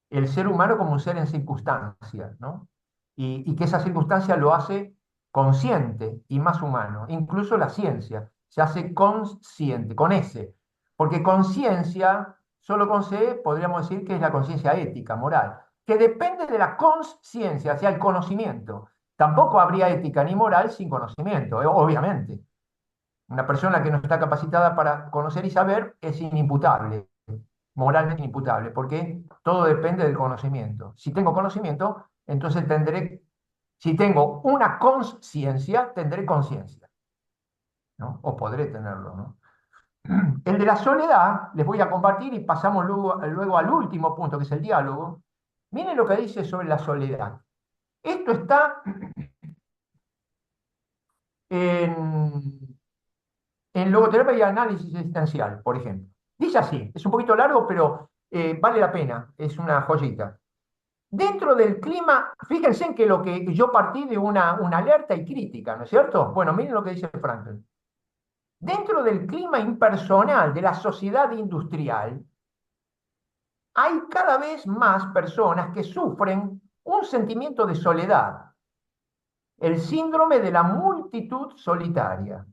el ser humano como un ser en circunstancias, ¿no? Y que esa circunstancia lo hace consciente y más humano. Incluso la ciencia se hace consciente, con S, porque conciencia, solo con C, podríamos decir que es la conciencia ética, moral, que depende de la consciencia, o sea, el conocimiento. Tampoco habría ética ni moral sin conocimiento, obviamente. Una persona que no está capacitada para conocer y saber es inimputable, moralmente inimputable, porque todo depende del conocimiento. Si tengo conocimiento, entonces si tengo una conciencia, tendré conciencia, ¿no? O podré tenerlo, ¿no? El de la soledad, les voy a compartir y pasamos luego al último punto, que es el diálogo. Miren lo que dice sobre la soledad. Esto está en logoterapia y análisis existencial, por ejemplo. Dice así, es un poquito largo, pero vale la pena, es una joyita. Dentro del clima, fíjense en que lo que yo partí de una alerta y crítica, ¿no es cierto? Bueno, miren lo que dice Frankl. Dentro del clima impersonal de la sociedad industrial, hay cada vez más personas que sufren un sentimiento de soledad, el síndrome de la multitud solitaria,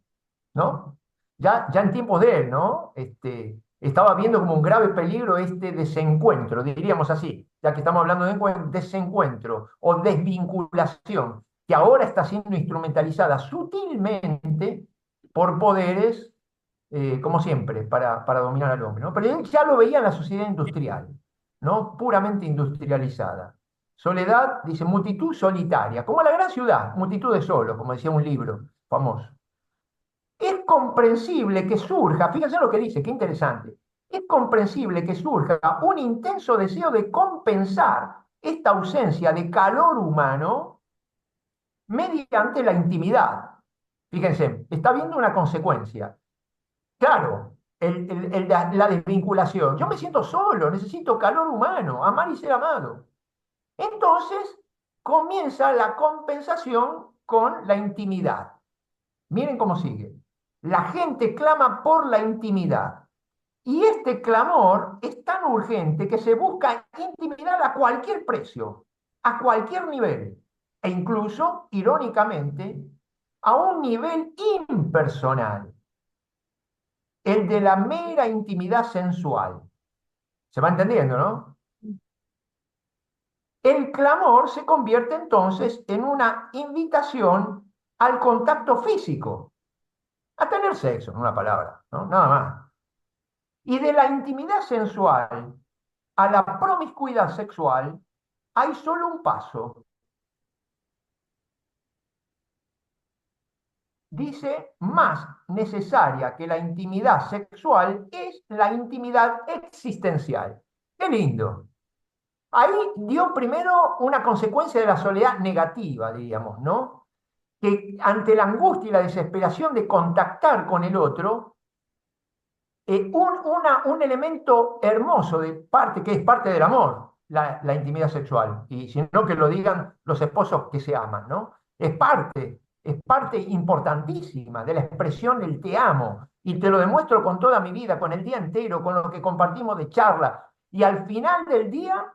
¿no? Ya en tiempos de él, ¿no? Estaba viendo como un grave peligro este desencuentro, diríamos así, ya que estamos hablando de desencuentro o desvinculación, que ahora está siendo instrumentalizada sutilmente por poderes, como siempre, para dominar al hombre, ¿no? Pero él ya lo veía en la sociedad industrial, ¿no? Puramente industrializada. Soledad, dice, multitud solitaria, como la gran ciudad, multitud de solos, como decía un libro famoso. Es comprensible que surja, fíjense lo que dice, qué interesante, es comprensible que surja un intenso deseo de compensar esta ausencia de calor humano mediante la intimidad. Fíjense, está viendo una consecuencia. Claro, la desvinculación. Yo me siento solo, necesito calor humano, amar y ser amado. Entonces comienza la compensación con la intimidad. Miren cómo sigue. La gente clama por la intimidad. Y este clamor es tan urgente que se busca intimidad a cualquier precio, a cualquier nivel, e incluso, irónicamente, a un nivel impersonal, el de la mera intimidad sensual. ¿Se va entendiendo, no? El clamor se convierte entonces en una invitación al contacto físico, a tener sexo, en una palabra, ¿no? Nada más. Y de la intimidad sensual a la promiscuidad sexual hay solo un paso. Dice, más necesaria que la intimidad sexual es la intimidad existencial. Qué lindo. Ahí dio primero una consecuencia de la soledad negativa, diríamos, ¿no? Que ante la angustia y la desesperación de contactar con el otro, un elemento hermoso de parte, que es parte del amor, la intimidad sexual, y si no que lo digan los esposos que se aman, ¿no? Es parte importantísima de la expresión del te amo, y te lo demuestro con toda mi vida, con el día entero, con lo que compartimos de charla, y al final del día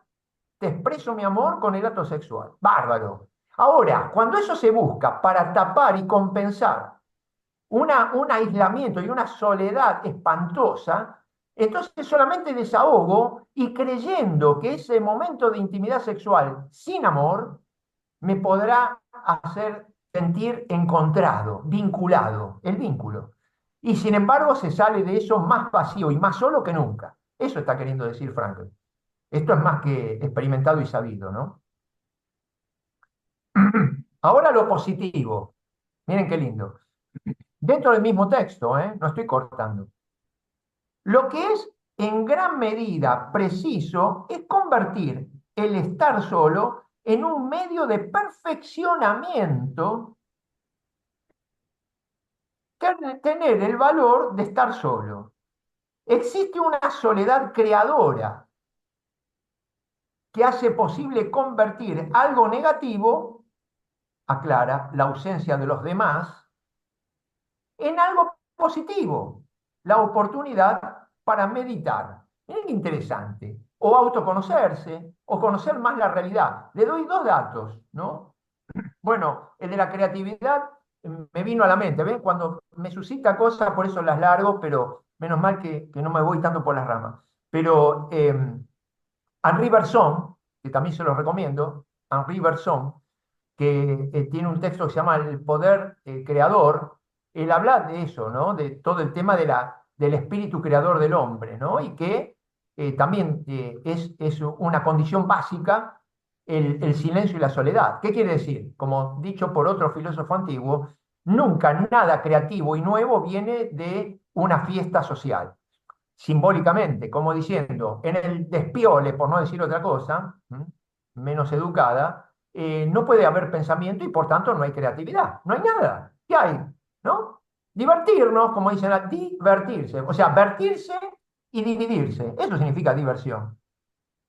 te expreso mi amor con el acto sexual. Bárbaro. Ahora, cuando eso se busca para tapar y compensar un aislamiento y una soledad espantosa, entonces solamente desahogo y creyendo que ese momento de intimidad sexual sin amor me podrá hacer sentir encontrado, vinculado, el vínculo. Y sin embargo se sale de eso más vacío y más solo que nunca. Eso está queriendo decir Frankl. Esto es más que experimentado y sabido, ¿no? Ahora lo positivo. Miren qué lindo. Dentro del mismo texto, ¿eh? No estoy cortando. Lo que es en gran medida preciso es convertir el estar solo en un medio de perfeccionamiento tener el valor de estar solo. Existe una soledad creadora que hace posible convertir algo negativo, aclara, la ausencia de los demás, en algo positivo, la oportunidad para meditar. Miren qué interesante. O autoconocerse, o conocer más la realidad. Le doy dos datos, ¿no? Bueno, el de la creatividad me vino a la mente, ¿ven? Cuando me suscita cosas, por eso las largo, pero menos mal que no me voy tanto por las ramas. Pero Henri Bergson, que también se lo recomiendo, Henri Bergson, que tiene un texto que se llama El poder creador, él habla de eso, ¿no? De todo el tema del espíritu creador del hombre, ¿no? Y que también es una condición básica el silencio y la soledad. ¿Qué quiere decir? Como dicho por otro filósofo antiguo, nunca nada creativo y nuevo viene de una fiesta social simbólicamente, como diciendo, en el despiole, por no decir otra cosa, menos educada, no puede haber pensamiento y por tanto no hay creatividad, no hay nada. ¿Qué hay? ¿No? Divertirnos, como dicen, a divertirse, o sea, vertirse y dividirse, eso significa diversión.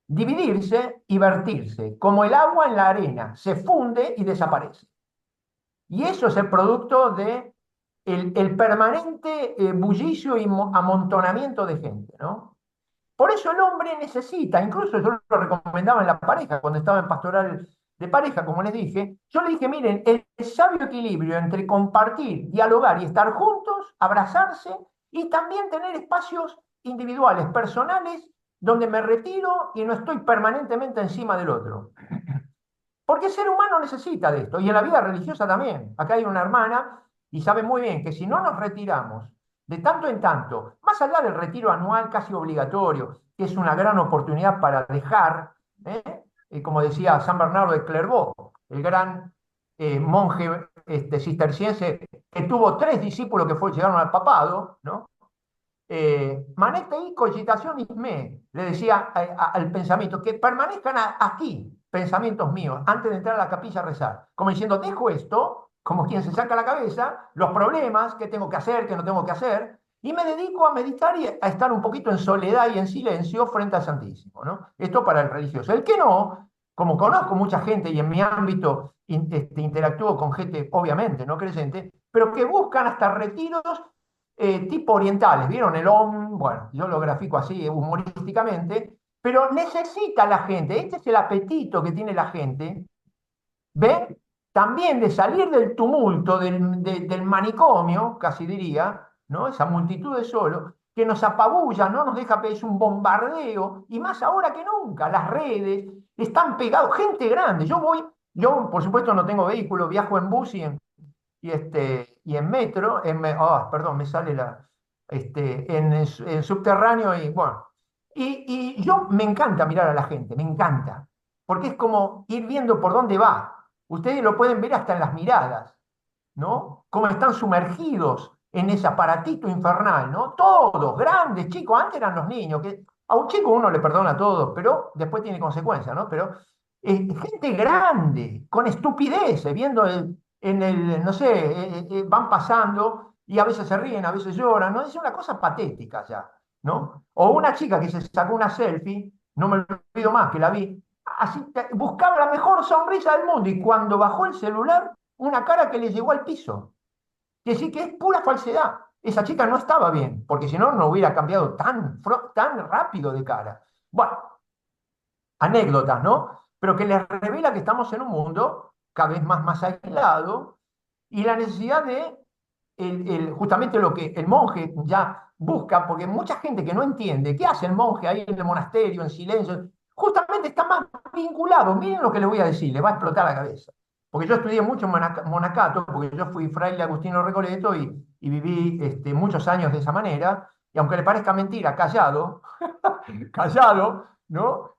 Dividirse y vertirse, como el agua en la arena, se funde y desaparece. Y eso es el producto de el permanente bullicio y amontonamiento de gente, ¿no? Por eso el hombre necesita, incluso yo lo recomendaba en la pareja, cuando estaba en pastoral de pareja, como les dije, yo le dije, miren, el sabio equilibrio entre compartir, dialogar y estar juntos, abrazarse y también tener espacios individuales, personales, donde me retiro y no estoy permanentemente encima del otro. Porque el ser humano necesita de esto, y en la vida religiosa también. Acá hay una hermana y sabe muy bien que si no nos retiramos de tanto en tanto, más allá del retiro anual casi obligatorio, que es una gran oportunidad para dejar, como decía San Bernardo de Clairvaux, el gran monje cisterciense que tuvo tres discípulos que llegaron al papado, ¿no? Manete y cogitación me, le decía al pensamiento, que permanezcan aquí, pensamientos míos, antes de entrar a la capilla a rezar. Como diciendo, dejo esto, como quien se saca la cabeza, los problemas, qué tengo que hacer, qué no tengo que hacer, y me dedico a meditar y a estar un poquito en soledad y en silencio frente al Santísimo, ¿no? Esto para el religioso. El que no, como conozco mucha gente y en mi ámbito interactúo con gente, obviamente, no creyente, pero que buscan hasta retiros tipo orientales, ¿vieron? El OM, bueno, yo lo grafico así humorísticamente, pero necesita la gente, este es el apetito que tiene la gente, ¿ven? También de salir del tumulto, del manicomio, casi diría, ¿no? Esa multitud de solo, que nos apabulla, no nos deja, es un bombardeo, y más ahora que nunca, las redes están pegados, gente grande, yo por supuesto no tengo vehículo, viajo en bus y en metro, perdón, me sale en subterráneo y bueno. Y yo me encanta mirar a la gente, me encanta, porque es como ir viendo por dónde va. Ustedes lo pueden ver hasta en las miradas, ¿no? Cómo están sumergidos en ese aparatito infernal, ¿no? Todos, grandes, chicos, antes eran los niños, que a un chico uno le perdona todo, pero después tiene consecuencias, ¿no? Pero gente grande, con estupideces, viendo no sé, van pasando y a veces se ríen, a veces lloran, ¿no? Es una cosa patética ya, ¿no? O una chica que se sacó una selfie, no me olvido más que la vi, así, buscaba la mejor sonrisa del mundo y cuando bajó el celular, una cara que le llegó al piso. Quiere decir que es pura falsedad. Esa chica no estaba bien, porque si no, no hubiera cambiado tan rápido de cara. Bueno, anécdotas, ¿no? Pero que les revela que estamos en un mundo cada vez más aislado y la necesidad de justamente lo que el monje ya busca, porque mucha gente que no entiende qué hace el monje ahí en el monasterio, en silencio, justamente está más vinculado. Miren lo que les voy a decir, les va a explotar la cabeza. Porque yo estudié mucho en monacato, porque yo fui fraile Agustino Recoleto y viví muchos años de esa manera, y aunque le parezca mentira, callado, callado, ¿no?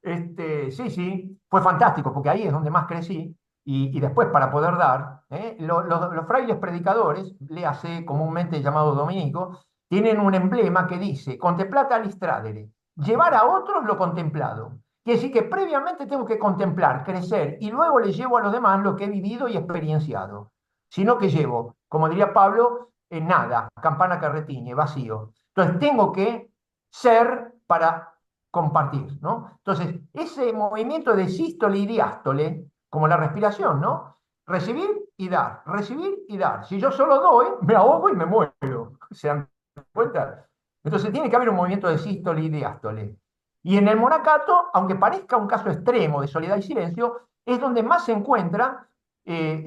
Sí, sí, fue fantástico, porque ahí es donde más crecí, y después para poder dar, los frailes predicadores, léase comúnmente llamado dominico, tienen un emblema que dice, contemplata al istradere, llevar a otros lo contemplado. Quiere decir que previamente tengo que contemplar, crecer y luego le llevo a los demás lo que he vivido y experienciado. Sino que llevo, como diría Pablo, nada, campana que retiñe, vacío. Entonces tengo que ser para compartir, ¿no? Entonces, ese movimiento de sístole y diástole, como la respiración, ¿no? Recibir y dar, recibir y dar. Si yo solo doy, me ahogo y me muero. ¿Se dan cuenta? Entonces tiene que haber un movimiento de sístole y diástole. Y en el monacato, aunque parezca un caso extremo de soledad y silencio, es donde más se encuentra,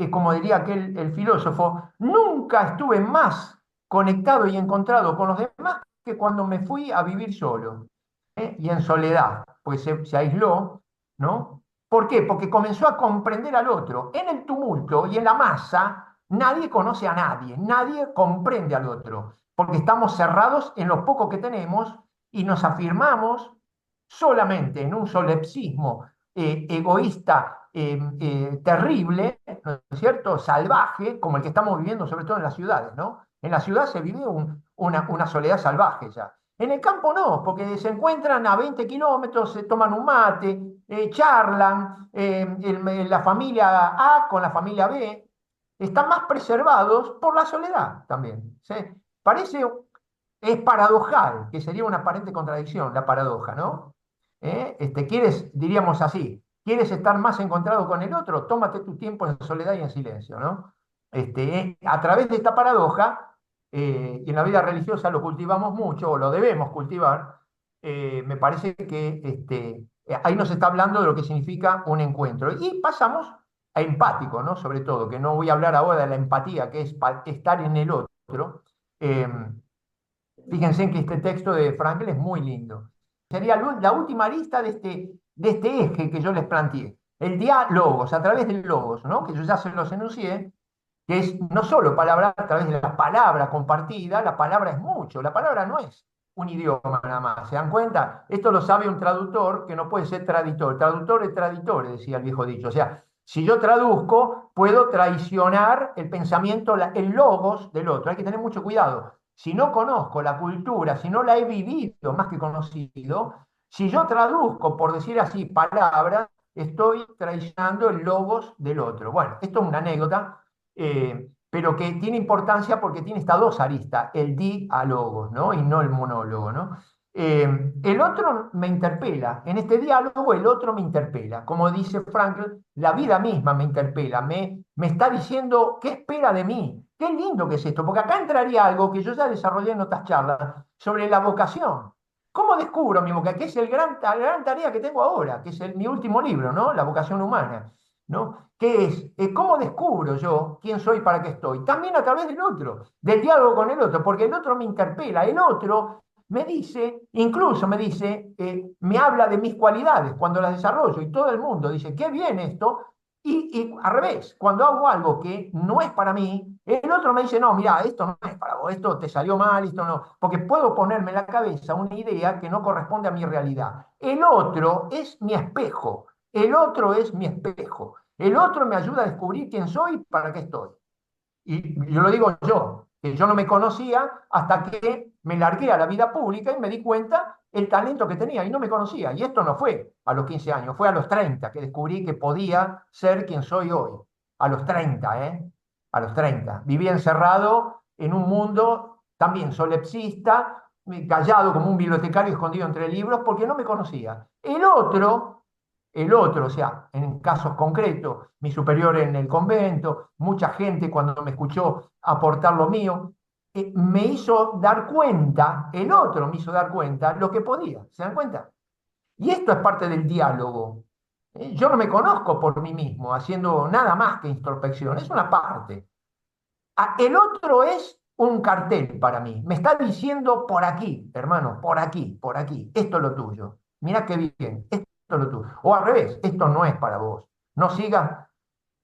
como diría aquel el filósofo, nunca estuve más conectado y encontrado con los demás que cuando me fui a vivir solo, y en soledad, pues se aisló, ¿no? ¿Por qué? Porque comenzó a comprender al otro. En el tumulto y en la masa, nadie conoce a nadie, nadie comprende al otro, porque estamos cerrados en lo poco que tenemos y nos afirmamos solamente en un solipsismo egoísta, terrible, ¿no es cierto?, salvaje, como el que estamos viviendo sobre todo en las ciudades, ¿no? En la ciudad se vive una soledad salvaje ya. En el campo no, porque se encuentran a 20 kilómetros, se toman un mate, charlan, la familia A con la familia B, están más preservados por la soledad también. ¿Sí? Parece, es paradojal, que sería una aparente contradicción, la paradoja, ¿no? ¿Quieres, diríamos así, quieres estar más encontrado con el otro? Tómate tu tiempo en soledad y en silencio, ¿no? A través de esta paradoja, y en la vida religiosa lo cultivamos mucho, o lo debemos cultivar, me parece que ahí nos está hablando de lo que significa un encuentro. Y pasamos a empático, ¿no? Sobre todo, que no voy a hablar ahora de la empatía, que es estar en el otro. Eh, Fíjense que este texto de Frankl es muy lindo. Sería la última arista de este eje que yo les planteé. El diálogos, a través del logos, ¿no? Que yo ya se los enuncié, que es no solo palabra a través de la palabra compartida, la palabra es mucho, la palabra no es un idioma nada más. ¿Se dan cuenta? Esto lo sabe un traductor que no puede ser traductor. Traductor es traditor, decía el viejo dicho. O sea, si yo traduzco, puedo traicionar el pensamiento, el logos del otro. Hay que tener mucho cuidado. Si no conozco la cultura, si no la he vivido más que conocido, si yo traduzco, por decir así, palabras, estoy traicionando el logos del otro. Bueno, esto es una anécdota, pero que tiene importancia porque tiene estas dos aristas, el diálogos, ¿no? Y no el monólogo, ¿no? El otro me interpela, en este diálogo el otro me interpela. Como dice Frankl, la vida misma me interpela, me está diciendo qué espera de mí. Qué lindo que es esto, porque acá entraría algo que yo ya desarrollé en otras charlas sobre la vocación. ¿Cómo descubro mi vocación? Que es la gran tarea que tengo ahora, que es mi último libro, ¿no? La vocación humana, ¿no? Que es, ¿cómo descubro yo quién soy, para qué estoy? También a través del otro, del diálogo con el otro, porque el otro me interpela, el otro me dice, incluso me dice, me habla de mis cualidades cuando las desarrollo y todo el mundo dice, qué bien esto, y al revés, cuando hago algo que no es para mí, el otro me dice, no, mira, esto no es para vos, esto te salió mal, esto no, porque puedo ponerme en la cabeza una idea que no corresponde a mi realidad. El otro es mi espejo, el otro es mi espejo, el otro me ayuda a descubrir quién soy, para qué estoy. Y yo lo digo yo, que yo no me conocía hasta que me largué a la vida pública y me di cuenta el talento que tenía y no me conocía. Y esto no fue a los 15 años, fue a los 30 que descubrí que podía ser quien soy hoy. A los 30, ¿eh? A los 30. Vivía encerrado en un mundo también solipsista, callado como un bibliotecario escondido entre libros porque no me conocía. El otro, o sea, en casos concretos, mi superior en el convento, mucha gente cuando me escuchó aportar lo mío, me hizo dar cuenta, el otro me hizo dar cuenta lo que podía, ¿se dan cuenta? Y esto es parte del diálogo. Yo no me conozco por mí mismo, haciendo nada más que introspección, es una parte. El otro es un cartel para mí, me está diciendo por aquí, hermano, por aquí, esto es lo tuyo. Mira qué bien, esto es lo tuyo. O al revés, esto no es para vos. No sigas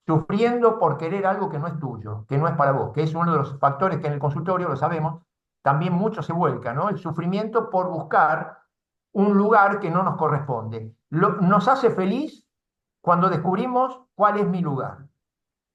sufriendo por querer algo que no es tuyo, que no es para vos, que es uno de los factores que en el consultorio, lo sabemos, también mucho se vuelca, ¿no? El sufrimiento por buscar un lugar que no nos corresponde. Nos hace feliz cuando descubrimos cuál es mi lugar,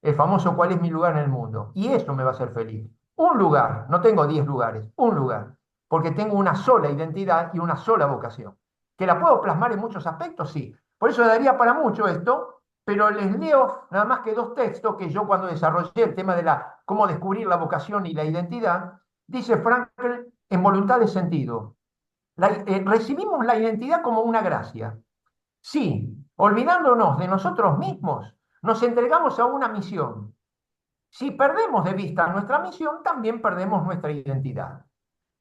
el famoso cuál es mi lugar en el mundo. Y eso me va a hacer feliz. Un lugar, no tengo 10 lugares, un lugar, porque tengo una sola identidad y una sola vocación, ¿Que la puedo plasmar en muchos aspectos? Sí. Por eso daría para mucho esto, pero les leo nada más que dos textos que yo cuando desarrollé el tema de cómo descubrir la vocación y la identidad, dice Frankl en Voluntad de Sentido. Recibimos la identidad como una gracia. Sí, olvidándonos de nosotros mismos, nos entregamos a una misión. Si perdemos de vista nuestra misión, también perdemos nuestra identidad.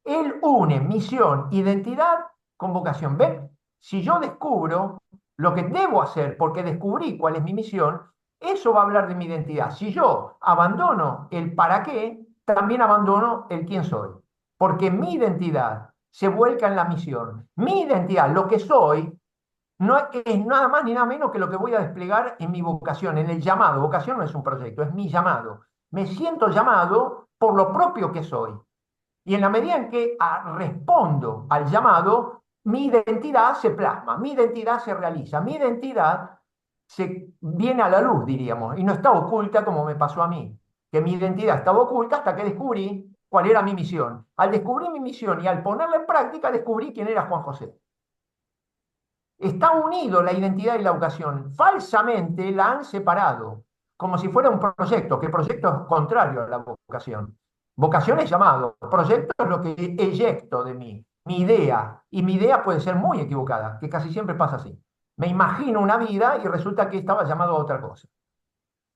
Él une misión, identidad con vocación. ¿Ven? Si yo descubro lo que debo hacer porque descubrí cuál es mi misión, eso va a hablar de mi identidad. Si yo abandono el para qué, también abandono el quién soy. Porque mi identidad se vuelca en la misión. Mi identidad, lo que soy, no es nada más ni nada menos que lo que voy a desplegar en mi vocación, en el llamado. Vocación no es un proyecto, es mi llamado. Me siento llamado por lo propio que soy. Y en la medida en que respondo al llamado, mi identidad se plasma, mi identidad se realiza, mi identidad se viene a la luz, diríamos, y no está oculta como me pasó a mí, que mi identidad estaba oculta hasta que descubrí cuál era mi misión. Al descubrir mi misión y al ponerla en práctica, descubrí quién era Juan José. Está unido la identidad y la vocación. Falsamente la han separado, como si fuera un proyecto, que el proyecto es contrario a la vocación. Vocación es llamado, proyecto es lo que eyecto de mí, mi idea, y mi idea puede ser muy equivocada, que casi siempre pasa así. Me imagino una vida y resulta que estaba llamado a otra cosa.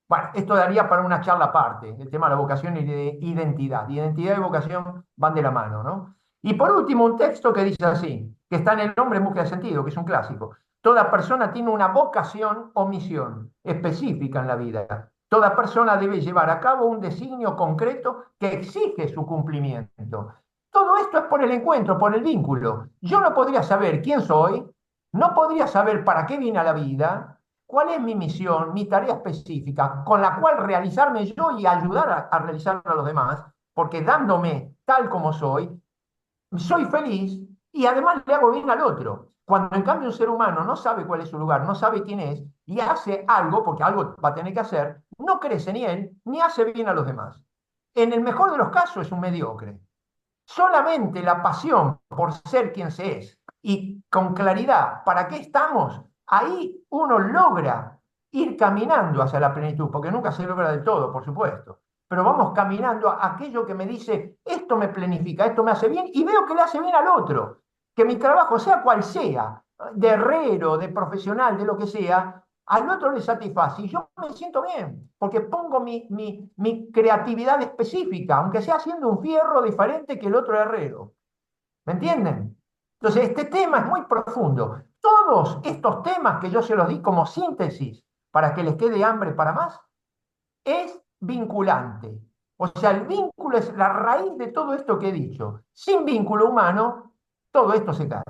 Bueno, esto daría para una charla aparte, el tema de la vocación y de identidad. Identidad y vocación van de la mano, ¿no? Y por último, un texto que dice así, que está en El hombre en busca de sentido, que es un clásico. Toda persona tiene una vocación o misión específica en la vida. Toda persona debe llevar a cabo un designio concreto que exige su cumplimiento. Todo esto es por el encuentro, por el vínculo. Yo no podría saber quién soy, no podría saber para qué vine a la vida, cuál es mi misión, mi tarea específica, con la cual realizarme yo y ayudar a realizar a los demás, porque dándome tal como soy feliz y además le hago bien al otro. Cuando en cambio un ser humano no sabe cuál es su lugar, no sabe quién es y hace algo, porque algo va a tener que hacer, no crece ni él ni hace bien a los demás. En el mejor de los casos es un mediocre. Solamente la pasión por ser quien se es y con claridad para qué estamos, ahí uno logra ir caminando hacia la plenitud, porque nunca se logra del todo, por supuesto, pero vamos caminando a aquello que me dice, esto me planifica, esto me hace bien, y veo que le hace bien al otro, que mi trabajo, sea cual sea, de herrero, de profesional, de lo que sea, al otro le satisface y yo me siento bien, porque pongo mi creatividad específica, aunque sea haciendo un fierro diferente que el otro herrero. ¿Me entienden? Entonces, este tema es muy profundo. Todos estos temas que yo se los di como síntesis para que les quede hambre para más, es vinculante. O sea, el vínculo es la raíz de todo esto que he dicho. Sin vínculo humano, todo esto se cae.